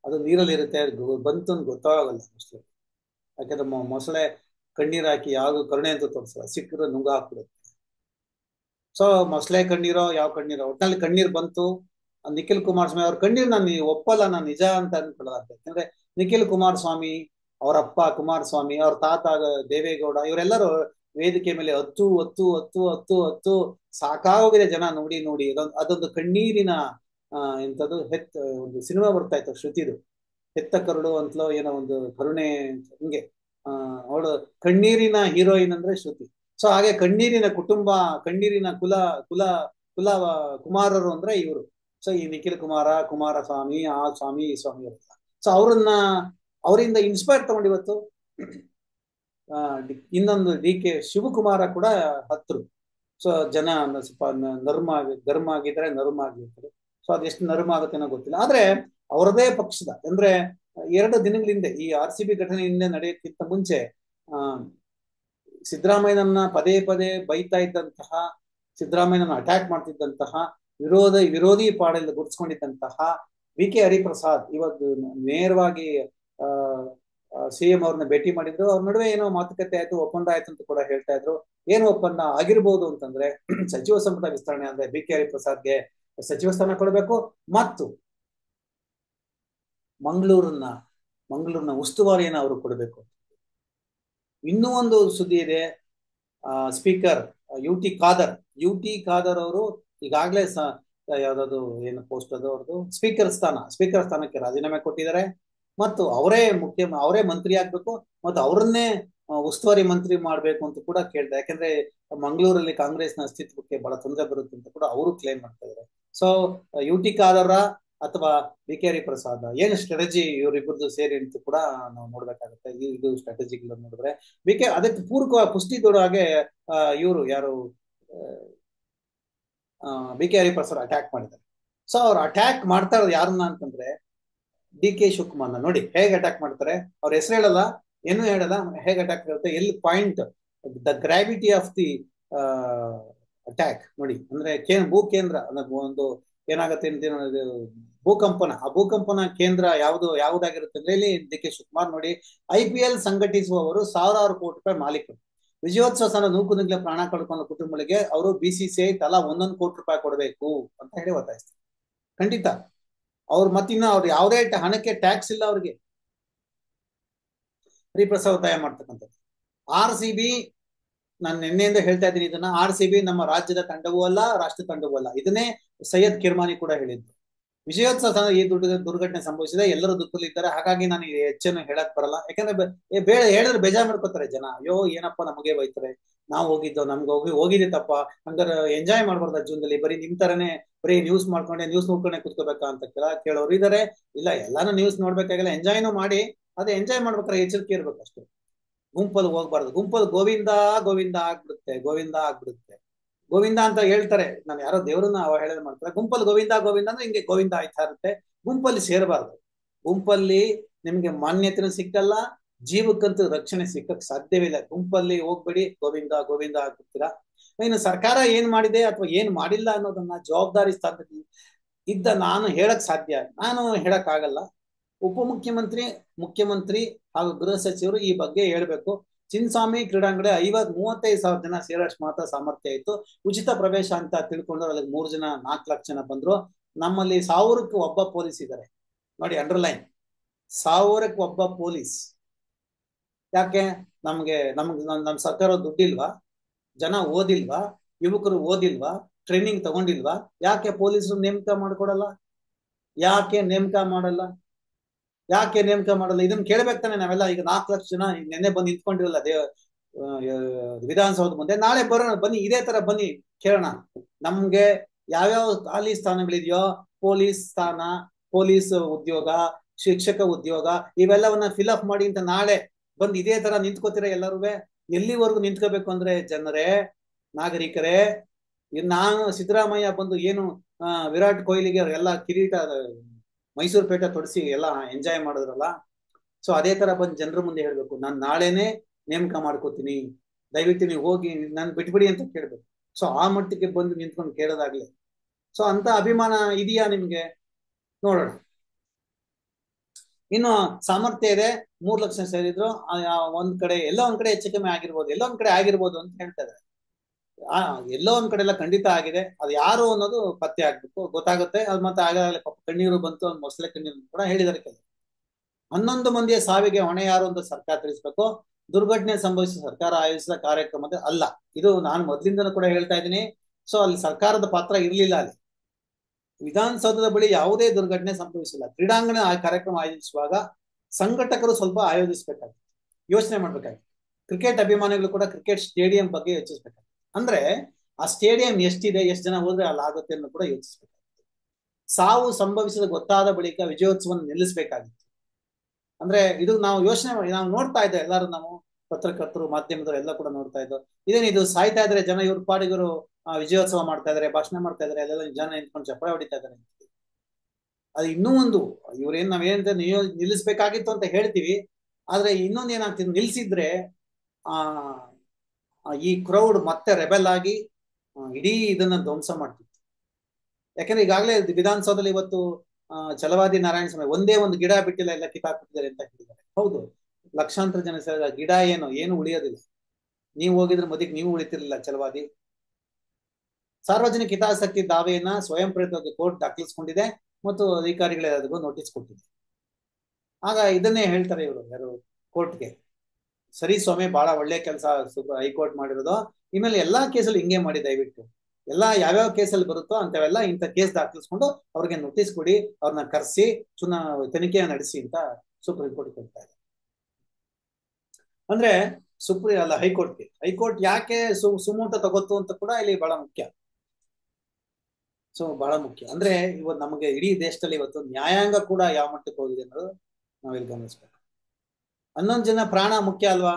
ಅದು ನೀರಲ್ಲಿ ಇರುತ್ತೆ ಬಂತು ಗೊತ್ತಾಗಲ್ಲ ಮೊಸಳೆ ಯಾಕಂದ್ರೆ ಮೊಸಳೆ ಕಣ್ಣೀರ್ ಹಾಕಿ ಯಾವ್ದು ಕರುಣೆ ಅಂತ ತೋರಿಸಲ್ಲ ಸಿಕ್ಕರೆ ನುಂಗ ಹಾಕ್ಬಿಡುತ್ತೆ ಸೊ ಮೊಸಳೆ ಕಣ್ಣೀರೋ ಯಾವ ಕಣ್ಣೀರೋ ಒಟ್ಟಿನಲ್ಲಿ ಕಣ್ಣೀರ್ ಬಂತು. ನಿಖಿಲ್ ಕುಮಾರಸ್ವಾಮಿ ಅವ್ರ ಕಣ್ಣೀರ್ ನಾನು ಒಪ್ಪಲ್ಲ, ನಾನು ನಿಜ ಅಂತ ಅನ್ಕೊಳ್ಳಲ್ಲ. ಯಾಕಂದ್ರೆ ನಿಖಿಲ್ ಕುಮಾರಸ್ವಾಮಿ, ಅವರಪ್ಪ ಕುಮಾರಸ್ವಾಮಿ, ಅವ್ರ ತಾತ ದೇವೇಗೌಡ, ಇವರೆಲ್ಲರೂ ವೇದಿಕೆ ಮೇಲೆ ಹತ್ತು ಹತ್ತು ಹತ್ತು ಹತ್ತು ಹತ್ತು ಸಾಕಾಗೋಗಿದೆ ಜನ ನೋಡಿ ನೋಡಿ. ಅದೊಂದು ಕಣ್ಣೀರಿನ ಎಂತದ್ದು ಒಂದು ಸಿನಿಮಾ ಬರ್ತಾ ಇತ್ತು ಶ್ರುತಿದು, ಹೆತ್ತ ಕರುಳು ಅಂತಲೋ ಏನೋ ಒಂದು ಕರುಣೆ ಹಿಂಗೆ. ಅವಳು ಕಣ್ಣೀರಿನ ಹೀರೋಯಿನ್ ಅಂದ್ರೆ ಶ್ರುತಿ. ಸೊ ಹಾಗೆ ಕಣ್ಣೀರಿನ ಕುಟುಂಬ, ಕಣ್ಣೀರಿನ ಕುಲ ಕುಲ ಕುಮಾರರು ಅಂದ್ರೆ ಇವರು. ಸೊ ಈ ನಿಖಿಲ್ ಕುಮಾರಸ್ವಾಮಿ, ಆ ಸ್ವಾಮಿ ಈ ಸ್ವಾಮಿ ಅವರೆಲ್ಲ. ಸೊ ಅವರಿಂದ ಇನ್ಸ್ಪೈರ್ ತಗೊಂಡು ಇವತ್ತು ಇನ್ನೊಂದು ಡಿ.ಕೆ. ಶಿವಕುಮಾರ ಕೂಡ ಹತ್ರು. ಸೊ ಜನ ಸ್ವಲ್ಪ ನರ್ಮ ಆಗಿದ್ರೆ ನರ್ಮ ಆಗಿರ್ತಾರೆ. ಸೊ ಅದೆಷ್ಟು ನರ್ಮ ಆಗುತ್ತೆ ಅನ್ನೋ ಗೊತ್ತಿಲ್ಲ. ಆದ್ರೆ ಅವರದೇ ಪಕ್ಷದ ಅಂದ್ರೆ 2 ದಿನಗಳ ಹಿಂದೆ ಈ RCB ಘಟನೆಯಿಂದ ನಡೆಯೋಕ್ಕಿಂತ ಮುಂಚೆ ಸಿದ್ದರಾಮಯ್ಯನನ್ನ ಪದೇ ಪದೇ ಬೈತಾ ಇದ್ದಂತಹ, ಸಿದ್ದರಾಮಯ್ಯನನ್ನ ಅಟ್ಯಾಕ್ ಮಾಡ್ತಿದ್ದಂತಹ, ವಿರೋಧಿ ಪಾಡಲ್ಲಿ ಗುರುತಿಸ್ಕೊಂಡಿದ್ದಂತಹ ವಿ.ಕೆ. ಹರಿಪ್ರಸಾದ್ ಇವತ್ತು ನೇರವಾಗಿ CM ಅವ್ರನ್ನ ಭೇಟಿ ಮಾಡಿದ್ರು. ಅವ್ರ ನಡುವೆ ಏನೋ ಮಾತುಕತೆ ಆಯ್ತು, ಒಪ್ಪಂದ ಆಯ್ತು ಅಂತ ಕೂಡ ಹೇಳ್ತಾ ಇದ್ರು. ಏನು ಒಪ್ಪಂದ ಆಗಿರ್ಬೋದು ಅಂತಂದ್ರೆ ಸಚಿವ ಸಂಪುಟ ವಿಸ್ತರಣೆ ಅಂದ್ರೆ ವಿ.ಕೆ. ಹರಿಪ್ರಸಾದ್ಗೆ ಸಚಿವ ಸ್ಥಾನ ಕೊಡಬೇಕು ಮತ್ತು ಮಂಗಳೂರಿನ ಉಸ್ತುವಾರಿಯನ್ನ ಅವರು ಕೊಡಬೇಕು. ಇನ್ನೂ ಒಂದು ಸುದ್ದಿ ಇದೆ. ಸ್ಪೀಕರ್ ಯು ಟಿ ಖಾದರ್ ಅವರು ಈಗಾಗಲೇ ಯಾವ್ದಾದ್ರು ಏನು ಪೋಸ್ಟ್ ಅದು ಅವ್ರದ್ದು ಸ್ಪೀಕರ್ ಸ್ಥಾನಕ್ಕೆ ರಾಜೀನಾಮೆ ಕೊಟ್ಟಿದ್ದಾರೆ. ಮತ್ತು ಅವರೇ ಮಂತ್ರಿ ಆಗ್ಬೇಕು ಮತ್ತು ಅವರನ್ನೇ ಉಸ್ತುವಾರಿ ಮಂತ್ರಿ ಮಾಡ್ಬೇಕು ಅಂತ ಕೂಡ ಕೇಳ್ತಾರೆ. ಯಾಕಂದ್ರೆ ಮಂಗಳೂರಲ್ಲಿ ಕಾಂಗ್ರೆಸ್ನ ಅಸ್ತಿತ್ವಕ್ಕೆ ಬಹಳ ತೊಂದರೆ ಬರುತ್ತೆ ಅಂತ ಕೂಡ ಅವರು ಕ್ಲೇಮ್ ಮಾಡ್ತಾ ಇದ್ದಾರೆ. ಸೊ ಯು ಟಿ ಖಾದರ್ ಅಥವಾ ವಿ.ಕೆ. ಹರಿಪ್ರಸಾದ್ ಏನು ಸ್ಟ್ರಾಟಜಿ ಇವರಿಬ್ಬರದು ಸೇರಿ ಅಂತ ಕೂಡ ನಾವು ನೋಡ್ಬೇಕಾಗುತ್ತೆ. ಇದು ಸ್ಟ್ರಾಟಜಿಗಳು ನೋಡಿದ್ರೆ ಅದಕ್ಕೆ ಪೂರಕ ಪುಷ್ಟಿ ದೊಡ್ಡ ಹಾಗೆ ಇವರು ಯಾರು ವಿ.ಕೆ. ಹರಿಪ್ರಸಾದ್ ಅಟ್ಯಾಕ್ ಮಾಡಿದ್ದಾರೆ. ಸೊ ಅವ್ರು ಅಟ್ಯಾಕ್ ಮಾಡ್ತಾ ಇರೋದು ಯಾರನ್ನ ಅಂತಂದ್ರೆ ಡಿ.ಕೆ. ಶಿವಕುಮಾರ್ನ. ನೋಡಿ ಹೇಗೆ ಅಟ್ಯಾಕ್ ಮಾಡ್ತಾರೆ, ಅವ್ರ ಹೆಸರು ಹೇಳಲ್ಲ, ಏನು ಹೇಳಲ್ಲ, ಹೇಗೆ ಅಟ್ಯಾಕ್ ಇರುತ್ತೆ, ಎಲ್ಲಿ point, the gravity of the attack ನೋಡಿ. ಅಂದ್ರೆ ಭೂಕೇಂದ್ರ ಒಂದು ಏನಾಗುತ್ತೆ ಆ ಭೂಕಂಪನ ಕೇಂದ್ರ ಯಾವುದಾಗಿರುತ್ತೆ ಅಂದ್ರೆ ಇಲ್ಲಿ ಡಿ.ಕೆ. ಶಿವಕುಮಾರ್. ನೋಡಿ, IPL ಸಂಘಟಿಸುವವರು ಸಾವಿರಾರು ಕೋಟಿ ರೂಪಾಯಿ ಮಾಲೀಕರು. ವಿಜಯೋತ್ಸವ ಸಲ ನೂಕುನುಗ್ಲೆ ಪ್ರಾಣ ಕಳ್ಕೊಂಡ ಕುಟುಂಬಗಳಿಗೆ ಅವರು BCCI ತಲಾ 1 ಕೋಟಿ ರೂಪಾಯಿ ಕೊಡಬೇಕು ಅಂತ ಹೇಳಿ ಒತ್ತಾಯಿಸ್ತಾರೆ. ಖಂಡಿತ ಮತ್ತಿನ್ನ ಅವ್ರು ಯಾವುದೇ ಹಣಕ್ಕೆ ಟ್ಯಾಕ್ಸ್ ಇಲ್ಲ ಅವ್ರಿಗೆ. ಹರಿಪ್ರಸಾದ್ ಒತ್ತಾಯ ಮಾಡ್ತಕ್ಕಂಥದ್ದು. RCB, ನಾನು ನಿನ್ನೆಯಿಂದ ಹೇಳ್ತಾ ಇದ್ದೀನಿ ಇದನ್ನ, RCB ನಮ್ಮ ರಾಜ್ಯದ ತಂಡವೂ ಅಲ್ಲ, ರಾಷ್ಟ್ರ ತಂಡವೂ ಅಲ್ಲ. ಇದನ್ನೇ ಸೈಯದ್ ಕಿರ್ಮಾನಿ ಕೂಡ ಹೇಳಿದ್ದು. ವಿಜಯೋತ್ಸವ ಈ ದುರ್ಘಟನೆ ಸಂಭವಿಸಿದೆ, ಎಲ್ಲರೂ ದುಃಖದಲ್ಲಿದ್ದಾರೆ. ಹಾಗಾಗಿ ನಾನು ಹೆಚ್ಚನ್ನು ಹೇಳಕ್ ಬರಲ್ಲ. ಯಾಕಂದ್ರೆ ಹೇಳಿದ್ರೆ ಬೇಜಾರ್ ಮಾಡ್ಕೋತಾರೆ ಜನ. ಅಯ್ಯೋ ಏನಪ್ಪ ನಮಗೆ ಬೈತಾರೆ, ನಾವು ಹೋಗಿದ್ದೋ, ನಮ್ಗೆ ಹೋಗಿದ್ದೆ ತಪ್ಪ, ಹಂಗಾರೆ ಎಂಜಾಯ್ ಮಾಡ್ಬಾರ್ದ ಜೀವನದಲ್ಲಿ, ಬರೀ ನಿಮ್ ತರನೇ ಬರೀ ನ್ಯೂಸ್ ನೋಡ್ಕೊಂಡೆ ಕುತ್ಕೋಬೇಕಾ ಅಂತ ಕೇಳೋರು ಇದಾರೆ. ಇಲ್ಲ, ಎಲ್ಲಾನು ನ್ಯೂಸ್ ನೋಡ್ಬೇಕಾಗಿಲ್ಲ, ಎಂಜಾಯ್ನು ಮಾಡಿ. ಅದೇ ಎಂಜಾಯ್ ಮಾಡ್ಬೇಕಾದ್ರೆ ಎಚ್ಚರಿಕೆ ಇರ್ಬೇಕು ಅಷ್ಟೇ. ಗುಂಪಲ್ಲಿ ಹೋಗ್ಬಾರ್ದು. ಗುಂಪಲ್ಲಿ ಗೋವಿಂದ ಆಗ್ಬಿಡುತ್ತೆ. ಗೋವಿಂದ ಅಂತ ಹೇಳ್ತಾರೆ. ನಾನು ಯಾರೋ ದೇವರನ್ನ ಅವಹೇಳನ ಮಾಡ್ತಾರೆ. ಗುಂಪಲ್ಲಿ ಗೋವಿಂದ ಅಂದ್ರೆ ಹಿಂಗೆ ಗೋವಿಂದ ಆಯ್ತಾ ಇರುತ್ತೆ. ಗುಂಪಲ್ಲಿ ಸೇರಬಾರ್ದು. ಗುಂಪಲ್ಲಿ ನಿಮ್ಗೆ ಮಾನ್ಯತೆನೂ ಸಿಕ್ಕಲ್ಲ, ಜೀವಕ್ಕಂತೂ ರಕ್ಷಣೆ ಸಿಕ್ಕಕ್ ಸಾಧ್ಯವಿಲ್ಲ. ಗುಂಪಲ್ಲಿ ಹೋಗ್ಬೇಡಿ, ಗೋವಿಂದ ಆಗ್ಬಿಡ್ತೀರಾ. ಇನ್ನು ಸರ್ಕಾರ ಏನ್ ಮಾಡಿದೆ ಅಥವಾ ಏನ್ ಮಾಡಿಲ್ಲ ಅನ್ನೋದನ್ನ ಜವಾಬ್ದಾರಿ ಸ್ಥಾನದಲ್ಲಿ ಇದ್ದ ನಾನು ಹೇಳಕ್ ಆಗಲ್ಲ. ಮುಖ್ಯಮಂತ್ರಿ ಹಾಗೂ ಗೃಹ ಸಚಿವರು ಈ ಬಗ್ಗೆ ಹೇಳ್ಬೇಕು. ಚಿನ್ನಸ್ವಾಮಿ ಕ್ರೀಡಾಂಗಣ 35,000 ಜನ ಸೇರಷ್ಟು ಮಾತ್ರ ಸಾಮರ್ಥ್ಯ ಇತ್ತು. ಉಚಿತ ಪ್ರವೇಶ ಅಂತ ತಿಳ್ಕೊಂಡು ಅಲ್ಲಿ 3 ಜನ 4 ಲಕ್ಷ ಜನ ಬಂದ್ರು. ನಮ್ಮಲ್ಲಿ 1000ಕ್ಕೆ ಒಬ್ಬ ಪೊಲೀಸ್ ಇದ್ದಾರೆ ನೋಡಿ, ಅಂಡರ್ಲೈನ್, 1000ಕ್ಕೆ ಒಬ್ಬ ಪೊಲೀಸ್. ಯಾಕೆ? ನಮ್ ಸರ್ಕಾರ ದುಡ್ಡಿಲ್ವಾ? ಜನ ಓದಿಲ್ವಾ? ಯುವಕರು ಓದಿಲ್ವಾ? ಟ್ರೈನಿಂಗ್ ತಗೊಂಡಿಲ್ವಾ? ಯಾಕೆ ಪೊಲೀಸರು ನೇಮಕ ಮಾಡ್ಕೊಡಲ್ಲ? ಯಾಕೆ ನೇಮಕ ಮಾಡಲ್ಲ? ಇದನ್ನ ಕೇಳ್ಬೇಕು ತಾನೆ ನಾವೆಲ್ಲ. ಈಗ 4 ಲಕ್ಷ ಜನ ನೆನ್ನೆ ಬಂದು ನಿಂತ್ಕೊಂಡಿರಲ್ಲ ವಿಧಾನಸೌಧ ಮುಂದೆ. ನಾಳೆ ಬರೋಣ ಬನ್ನಿ, ಇದೇ ತರ ಬನ್ನಿ, ಕೇಳೋಣ ನಮ್ಗೆ ಯಾವ್ಯಾವ ಖಾಲಿ ಸ್ಥಾನಗಳಿದೆಯೋ, ಪೊಲೀಸ್ ಸ್ಥಾನ, ಪೊಲೀಸ್ ಉದ್ಯೋಗ, ಶಿಕ್ಷಕ ಉದ್ಯೋಗ, ಇವೆಲ್ಲವನ್ನ ಫಿಲ್ಅಪ್ ಮಾಡಿ ಅಂತ ನಾಳೆ ಬಂದು ಇದೇ ತರ ನಿಂತ್ಕೋತೀರ ಎಲ್ಲರೂ. ಎಲ್ಲಿವರೆಗೂ ನಿಂತ್ಕೋಬೇಕು ಅಂದ್ರೆ ಜನರೇ, ನಾಗರಿಕರೇ, ನಾನು ಸಿದ್ದರಾಮಯ್ಯ ಬಂದು ಏನು ವಿರಾಟ್ ಕೊಹ್ಲಿಗೆ ಎಲ್ಲ ಕಿರೀಟ ಮೈಸೂರು ಪೇಟ ತೊಡಿಸಿ ಎಲ್ಲ ಎಂಜಾಯ್ ಮಾಡಿದ್ರಲ್ಲ, ಸೊ ಅದೇ ತರ ಬಂದು ಜನರ ಮುಂದೆ ಹೇಳ್ಬೇಕು, ನಾನು ನಾಳೆನೆ ನೇಮಕ ಮಾಡ್ಕೋತೀನಿ, ದಯವಿಟ್ಟು ನೀವು ಹೋಗಿ ನಾನು ಬಿಟ್ಬಿಡಿ ಅಂತ ಕೇಳ್ಬೇಕು. ಸೊ ಆ ಮಟ್ಟಿಗೆ ಬಂದು ನಿಂತ್ಕೊಂಡು ಕೇಳೋದಾಗ್ಲಿ. ಸೊ ಅಂತ ಅಭಿಮಾನ ಇದೆಯಾ ನಿಮ್ಗೆ? ನೋಡೋಣ. ಇನ್ನು ಸಾಮರ್ಥ್ಯ ಇದೆ, 3 ಲಕ್ಷ ಸೇರಿದ್ರು, ಎಲ್ಲೋ ಒಂದ್ ಕಡೆ ಹೆಚ್ಚು ಕಮ್ಮಿ ಆಗಿರ್ಬೋದು, ಎಲ್ಲೋ ಒಂದ್ ಕಡೆ ಆಗಿರ್ಬೋದು ಅಂತ ಹೇಳ್ತಾ ಇದ್ದಾರೆ. ಎಲ್ಲೋ ಒಂದ್ ಕಡೆ ಎಲ್ಲ ಖಂಡಿತ ಆಗಿದೆ. ಅದು ಯಾರು ಅನ್ನೋದು ಪತ್ತೆ ಆಗ್ಬೇಕು, ಗೊತ್ತಾಗುತ್ತೆ. ಅದು ಮತ್ತೆ ಆಗಲೇ ಪಾಪ ಕಣ್ಣೀರು ಬಂತು, ಒಂದು ಮೊಸಳೆ ಕಣ್ಣೀರು ಕೂಡ ಹೇಳಿದ್ದಾರೆ ಕೆಲವು. 11 ಮಂದಿಯ ಸಾವಿಗೆ ಹೊಣೆ ಯಾರು ಅಂತ ಸರ್ಕಾರ ತಿಳಿಸ್ಬೇಕು. ದುರ್ಘಟನೆ ಸಂಭವಿಸಿದ ಸರ್ಕಾರ ಆಯೋಜಿಸಿದ ಕಾರ್ಯಕ್ರಮದ ಅಲ್ಲ. ಇದು ನಾನು ಮೊದಲಿಂದನೂ ಕೂಡ ಹೇಳ್ತಾ ಇದ್ದೀನಿ. ಸೊ ಅಲ್ಲಿ ಸರ್ಕಾರದ ಪಾತ್ರ ಇರಲಿಲ್ಲ. ಅಲ್ಲಿ ವಿಧಾನಸೌಧದ ಬಳಿ ಯಾವುದೇ ದುರ್ಘಟನೆ ಸಂಭವಿಸಿಲ್ಲ. ಕ್ರೀಡಾಂಗಣ ಆ ಕಾರ್ಯಕ್ರಮ ಆಯೋಜಿಸುವಾಗ ಸಂಘಟಕರು ಸ್ವಲ್ಪ ಆಯೋಜಿಸಬೇಕಾಗಿತ್ತು, ಯೋಚನೆ ಮಾಡ್ಬೇಕಾಗಿತ್ತು. ಕ್ರಿಕೆಟ್ ಅಭಿಮಾನಿಗಳು ಕೂಡ ಕ್ರಿಕೆಟ್ ಸ್ಟೇಡಿಯಂ ಬಗ್ಗೆ ಯೋಚಿಸ್ಬೇಕಾಗಿತ್ತು. ಅಂದ್ರೆ ಆ ಸ್ಟೇಡಿಯಂ ಎಷ್ಟಿದೆ, ಎಷ್ಟು ಜನ ಹೋದ್ರೆ ಅಲ್ಲಿ ಆಗುತ್ತೆ ಅನ್ನೋ ಕೂಡ ಯೋಚಿಸ್ಬೇಕಾಗಿತ್ತು. ಸಾವು ಸಂಭವಿಸಿದ ಗೊತ್ತಾದ ಬಳಿಕ ವಿಜಯೋತ್ಸವವನ್ನು ನಿಲ್ಲಿಸಬೇಕಾಗಿತ್ತು. ಅಂದ್ರೆ ಇದು ನಾವು ಯೋಚನೆ ಮಾಡಿ, ನಾವು ನೋಡ್ತಾ ಇದ್ದೆ ಎಲ್ಲರೂ, ನಾವು ಪತ್ರಕರ್ತರು, ಮಾಧ್ಯಮದವರು ಎಲ್ಲ ಕೂಡ ನೋಡ್ತಾ ಇದ್ದೋ. ಇದೇನಿದು ಸಾಯ್ತಾ ಇದ್ರೆ ಜನ, ಇವ್ರ ಪಾಡಿಗರು ವಿಜಯೋತ್ಸವ ಮಾಡ್ತಾ ಇದಾರೆ, ಭಾಷಣ ಮಾಡ್ತಾ ಇದಾರೆ, ಅಲ್ಲೆಲ್ಲ ಜನ ನಿಂತ್ಕೊಂಡು ಚಪ್ಪಾಳೆ ಹೊಡಿತಾ ಇದಾರೆ. ಅದು ಇನ್ನೂ ಒಂದು, ಇವ್ರೇನ್ ನಾವೇನಂತ ನಿಲ್ಲಿಸ್ಬೇಕಾಗಿತ್ತು ಅಂತ ಹೇಳ್ತೀವಿ. ಆದ್ರೆ ಇನ್ನೊಂದು ಏನಾಗ್ತಿದೆ, ನಿಲ್ಸಿದ್ರೆ ಆ ಈ ಕ್ರೌಡ್ ಮತ್ತೆ ರೆಬೆಲ್ ಆಗಿ ಇಡೀ ಇದನ್ನ ಧ್ವಂಸ ಮಾಡ್ತಿತ್ತು. ಯಾಕಂದ್ರೆ ಈಗಾಗಲೇ ವಿಧಾನಸೌಧದಲ್ಲಿ ಇವತ್ತು ಛಲವಾದಿ ನಾರಾಯಣ ಸ್ವಾಮಿ ಒಂದೇ ಒಂದು ಗಿಡ ಬಿಟ್ಟಿಲ್ಲ, ಎಲ್ಲ ಕಿತ್ತಾಕ್ಬಿಟ್ಟಿದ್ದಾರೆ ಅಂತ ಹೇಳಿದ್ದಾರೆ. ಹೌದು, ಲಕ್ಷಾಂತರ ಜನ ಸೇರಿದ ಗಿಡ ಏನು ಉಳಿಯೋದಿಲ್ಲ. ನೀವು ಹೋಗಿದ್ರೆ ಮದಿಗೆ ನೀವು ಉಳಿತಿರ್ಲಿಲ್ಲ ಛಲವಾದಿ. ಸಾರ್ವಜನಿಕ ಹಿತಾಸಕ್ತಿ ದಾವೆಯನ್ನ ಸ್ವಯಂ ಪ್ರೇರಿತವಾಗಿ ಕೋರ್ಟ್ ದಾಖಲಿಸಿಕೊಂಡಿದೆ ಮತ್ತು ಅಧಿಕಾರಿಗಳೆಲ್ಲರಿಗೂ ನೋಟಿಸ್ ಕೊಟ್ಟಿದೆ. ಆಗ ಇದನ್ನೇ ಹೇಳ್ತಾರೆ ಇವರು, ಯಾರು, ಕೋರ್ಟ್ಗೆ, ಸರಿ ಸ್ವಾಮಿ, ಬಹಳ ಒಳ್ಳೆ ಕೆಲಸ ಹೈಕೋರ್ಟ್ ಮಾಡಿರೋದು. ಇನ್ಮೇಲೆ ಎಲ್ಲಾ ಕೇಸಲ್ಲಿ ಹಿಂಗೆ ಮಾಡಿ, ದಯವಿಟ್ಟು ಎಲ್ಲ ಯಾವ್ಯಾವ ಕೇಸಲ್ಲಿ ಬರುತ್ತೋ ಅಂತವೆಲ್ಲ ಇಂಥ ಕೇಸ್ ದಾಖಲಿಸ್ಕೊಂಡು ಅವ್ರಿಗೆ ನೋಟಿಸ್ ಕೊಡಿ, ಅವ್ರನ್ನ ಕರೆಸಿ ತನಿಖೆಯ ನಡೆಸಿ ಅಂತ ಸುಪ್ರೀಂ ಕೋರ್ಟ್ ಹೇಳ್ತಾ ಇದೆ. ಅಂದ್ರೆ ಹೈಕೋರ್ಟ್ ಯಾಕೆ ಸುಮೂಟ ತಗೋತು ಅಂತ ಕೂಡ ಇಲ್ಲಿ ಬಹಳ ಮುಖ್ಯ. ಬಹಳ ಮುಖ್ಯ. ಅಂದ್ರೆ ಇವತ್ತು ನಮಗೆ ಇಡೀ ದೇಶದಲ್ಲಿ ಇವತ್ತು ನ್ಯಾಯಾಂಗ ಕೂಡ ಯಾವ ಮಟ್ಟಕ್ಕೆ ಹೋಗಿದೆ ಅನ್ನೋದು ನಾವಿಲ್ಲಿ ಗಮನಿಸ್ಬೇಕು. 11 ಜನ ಪ್ರಾಣ ಮುಖ್ಯ ಅಲ್ವಾ?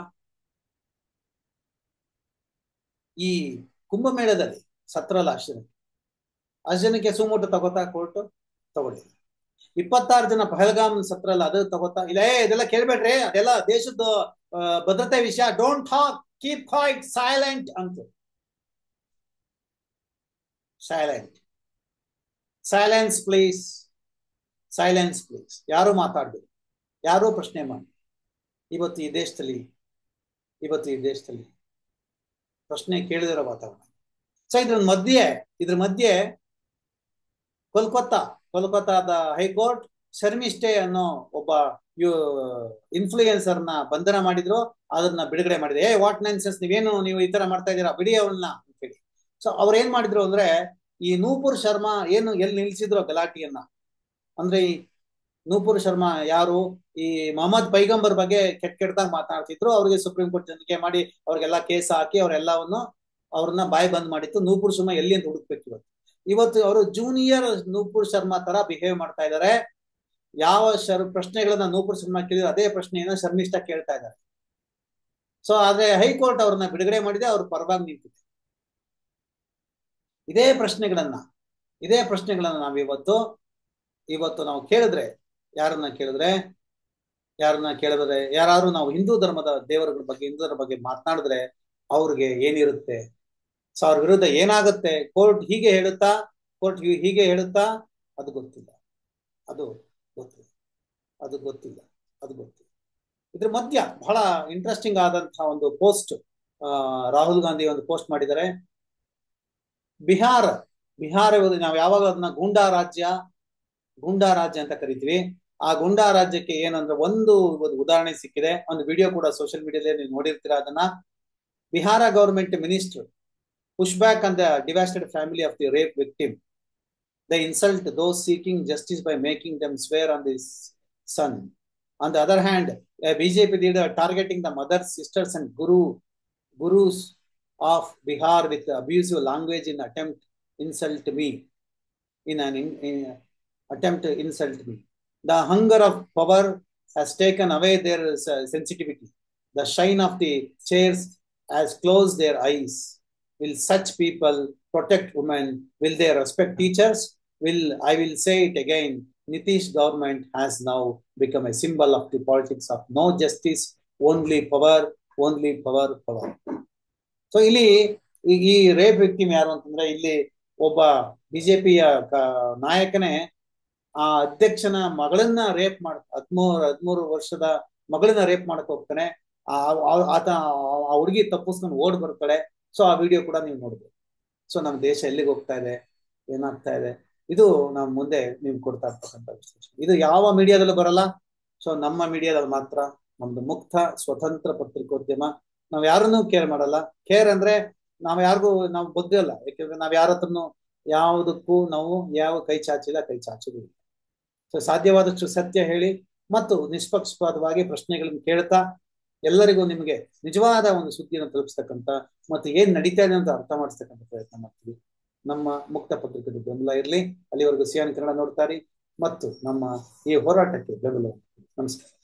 ಈ ಕುಂಭಮೇಳದಲ್ಲಿ ಸತ್ರಲ್ಲ ಅಷ್ಟು ಜನಕ್ಕೆ ಸುಮೂಟ ತಗೋತಾ ಕೋರ್ಟ್? ತಗೊಳ್ಳಿಲ್ಲ. 26 ಜನ ಪಹಲ್ಗಾಮ್ ಸತ್ರಲ್ಲ, ಅದು ತಗೋತಾ ಇಲ್ಲ. ಇದೆಲ್ಲ ಕೇಳ್ಬೇಡ್ರಿ, ಅದೆಲ್ಲ ದೇಶದ ಭದ್ರತೆ ವಿಷಯ, don't talk, keep quiet, silent ಅಂತ. Silence please, silence please. ಯಾರು ಮಾತಾಡ್ಬೇಕು, ಯಾರು ಪ್ರಶ್ನೆ ಮಾಡಿ. ಇವತ್ತು ಈ ದೇಶದಲ್ಲಿ ಪ್ರಶ್ನೆ ಕೇಳಿದಿರೋ ವಾತಾವರಣ. ಸೊ ಇದ್ರ ಮಧ್ಯೆ ಕೋಲ್ಕತ್ತಾದ ಹೈಕೋರ್ಟ್ ಶರ್ಮಿಷ್ಠೆ ಅನ್ನೋ ಒಬ್ಬ ಇನ್ಫ್ಲೂಯೆನ್ಸರ್ನ ಬಂಧನ ಮಾಡಿದ್ರು, ಅದನ್ನ ಬಿಡುಗಡೆ ಮಾಡಿದೆ. ವಾಟ್ ನಾನ್ಸೆನ್ಸ್, ನೀವು ಈ ತರ ಮಾಡ್ತಾ ಇದ್ದೀರಾ, ಬಿಡಿ ಅವನ್ನ ಅಂತ ಹೇಳಿ. ಸೊ ಅವ್ರು ಏನ್ ಮಾಡಿದ್ರು ಅಂದ್ರೆ, ಈ ನೂಪುರ್ ಶರ್ಮಾ ಎಲ್ಲಿ ನಿಲ್ಸಿದ್ರು ಗಲಾಟಿಯನ್ನ, ಅಂದ್ರೆ ಈ ನೂಪುರ್ ಶರ್ಮಾ ಯಾರು, ಈ ಮೊಹಮ್ಮದ್ ಪೈಗಂಬರ್ ಬಗ್ಗೆ ಕೆಟ್ಟದಾಗ ಮಾತಾಡ್ತಿದ್ರು. ಅವ್ರಿಗೆ ಸುಪ್ರೀಂ ಕೋರ್ಟ್ ತನಿಖೆ ಮಾಡಿ ಅವ್ರಿಗೆಲ್ಲ ಕೇಸ್ ಹಾಕಿ ಅವ್ರನ್ನ ಬಾಯಿ ಬಂದ್ ಮಾಡಿತ್ತು. ನೂಪುರ್ ಶರ್ಮಾ ಎಲ್ಲಿ ಅಂತ ಹುಡುಕ್ಬೇಕು. ಇವತ್ತು ಅವರು ಜೂನಿಯರ್ ನೂಪುರ್ ಶರ್ಮಾ ತರ ಬಿಹೇವ್ ಮಾಡ್ತಾ ಇದ್ದಾರೆ. ಯಾವ ಪ್ರಶ್ನೆಗಳನ್ನ ನೂಪುರ್ ಶರ್ಮಾ ಕೇಳಿದ್ರು ಅದೇ ಪ್ರಶ್ನೆಯನ್ನ ಶರ್ಮಿಷ್ಠಾ ಕೇಳ್ತಾ ಇದ್ದಾರೆ. ಸೊ ಆದ್ರೆ ಹೈಕೋರ್ಟ್ ಅವ್ರನ್ನ ಬಿಡುಗಡೆ ಮಾಡಿದೆ, ಅವ್ರ ಪರವಾಗಿ ನಿಂತಿದೆ. ಇದೇ ಪ್ರಶ್ನೆಗಳನ್ನ ನಾವು ಇವತ್ತು ನಾವು ಕೇಳಿದ್ರೆ, ಯಾರು ನಾವು ಹಿಂದೂ ಧರ್ಮದ ದೇವರುಗಳ ಬಗ್ಗೆ, ಹಿಂದೂ ಧರ್ಮದ ಬಗ್ಗೆ ಮಾತನಾಡಿದ್ರೆ ಅವ್ರಿಗೆ ಏನಿರುತ್ತೆ, ಸೊ ಅವ್ರ ವಿರುದ್ಧ ಏನಾಗುತ್ತೆ, ಕೋರ್ಟ್ ಹೀಗೆ ಹೇಳುತ್ತಾ ಅದು ಗೊತ್ತಿಲ್ಲ. ಇದ್ರ ಮಧ್ಯ ಬಹಳ ಇಂಟ್ರೆಸ್ಟಿಂಗ್ ಆದಂತಹ ಒಂದು ಪೋಸ್ಟ್ ರಾಹುಲ್ ಗಾಂಧಿ ಒಂದು ಪೋಸ್ಟ್ ಮಾಡಿದ್ದಾರೆ. ಬಿಹಾರ ನಾವು ಯಾವಾಗ ಅದನ್ನ ಗೂಂಡಾ ರಾಜ್ಯ ಅಂತ ಕರಿತೀವಿ. ಆ ಗೂಂಡಾ ರಾಜ್ಯಕ್ಕೆ ಏನಂದ್ರೆ ಒಂದು ಉದಾಹರಣೆ ಸಿಕ್ಕಿದೆ. ಒಂದು ವಿಡಿಯೋ ಕೂಡ ಸೋಷಿಯಲ್ ಮೀಡಿಯಾದಲ್ಲಿ ನೀವು ನೋಡಿರ್ತೀರಾ ಅದನ್ನ. Bihar government minister push back on the devastated family of the rape victim. They insult those seeking justice by making them swear on this son. On the other hand, a BJP leader targeting the mothers, sisters and gurus of Bihar with abusive language in attempt to insult me. The hunger of power has taken away their sensitivity. The shine of the chairs has closed their eyes. Will such people protect women? Will they respect teachers? I will say it again, Nitish government has now become a symbol of the politics of no justice, only power. So ಇಲ್ಲಿ ಈ rape victim ಯಾರು ಅಂತಂದ್ರೆ, ಇಲ್ಲಿ ಒಬ್ಬ ಬಿಜೆಪಿಯ ನಾಯಕನೇ ಆ ಅಧ್ಯಕ್ಷನ ಮಗಳನ್ನ rape 13 ವರ್ಷದ ಮಗಳನ್ನ ರೇಪ್ ಮಾಡಕ್ ಹೋಗ್ತಾನೆ. ಆತ ಆ ಹುಡುಗಿ ತಪ್ಪಿಸ್ಕೊಂಡು ಓಡ್ ಬರ್ತಾಳೆ. ಸೊ ಆ ವಿಡಿಯೋ ಕೂಡ ನೀವು ನೋಡ್ಬೋದು. ಸೊ ನಮ್ಮ ದೇಶ ಎಲ್ಲಿಗೆ ಹೋಗ್ತಾ ಇದೆ, ಏನಾಗ್ತಾ ಇದೆ, ಇದು ನಾವು ಮುಂದೆ ನೀವು ಕೊಡ್ತಾ ಇರ್ತಕ್ಕಂಥ ವಿಶ್ಲೇಷಣೆ. ಇದು ಯಾವ ಮೀಡಿಯಾದಲ್ಲೂ ಬರಲ್ಲ. ಸೊ ನಮ್ಮ ಮೀಡಿಯಾದಲ್ಲಿ ಮಾತ್ರ. ನಮ್ದು ಮುಕ್ತ ಸ್ವತಂತ್ರ ಪತ್ರಿಕೋದ್ಯಮ. ನಾವ್ ಯಾರನ್ನೂ ಕೇರ್ ಮಾಡಲ್ಲ. ಕೇರ್ ಅಂದ್ರೆ ನಾವು ಬಗ್ಗಲ್ಲ. ಯಾಕೆಂದ್ರೆ ನಾವ್ ಯಾರ ಹತ್ರನು ಯಾವುದಕ್ಕೂ ನಾವು ಯಾವ ಕೈ ಚಾಚಿಲ್ಲ, ಕೈ ಚಾಚುವುದಿಲ್ಲ. ಸೊ ಸಾಧ್ಯವಾದಷ್ಟು ಸತ್ಯ ಹೇಳಿ ಮತ್ತು ನಿಷ್ಪಕ್ಷಪಾತವಾಗಿ ಪ್ರಶ್ನೆಗಳನ್ನು ಕೇಳ್ತಾ ಎಲ್ಲರಿಗೂ ನಿಮಗೆ ನಿಜವಾದ ಒಂದು ಸುದ್ದಿಯನ್ನು ತಲುಪಿಸ್ತಕ್ಕಂಥ ಮತ್ತು ಏನ್ ನಡೀತಾ ಇದೆ ಅಂತ ಅರ್ಥ ಮಾಡಿಸ್ತಕ್ಕಂಥ ಪ್ರಯತ್ನ ಮಾಡ್ತೀವಿ. ನಮ್ಮ ಮುಕ್ತ ಪತ್ರಿಕೆಗೆ ಬೆಂಬಲ ಇರಲಿ. ಅಲ್ಲಿವರೆಗೂ ಸಿಯಾನ್ ಕನ್ನಡ ನೋಡ್ತಾರಿ ಮತ್ತು ನಮ್ಮ ಈ ಹೋರಾಟಕ್ಕೆ ಬೆಂಬಲ. ನಮಸ್ಕಾರ.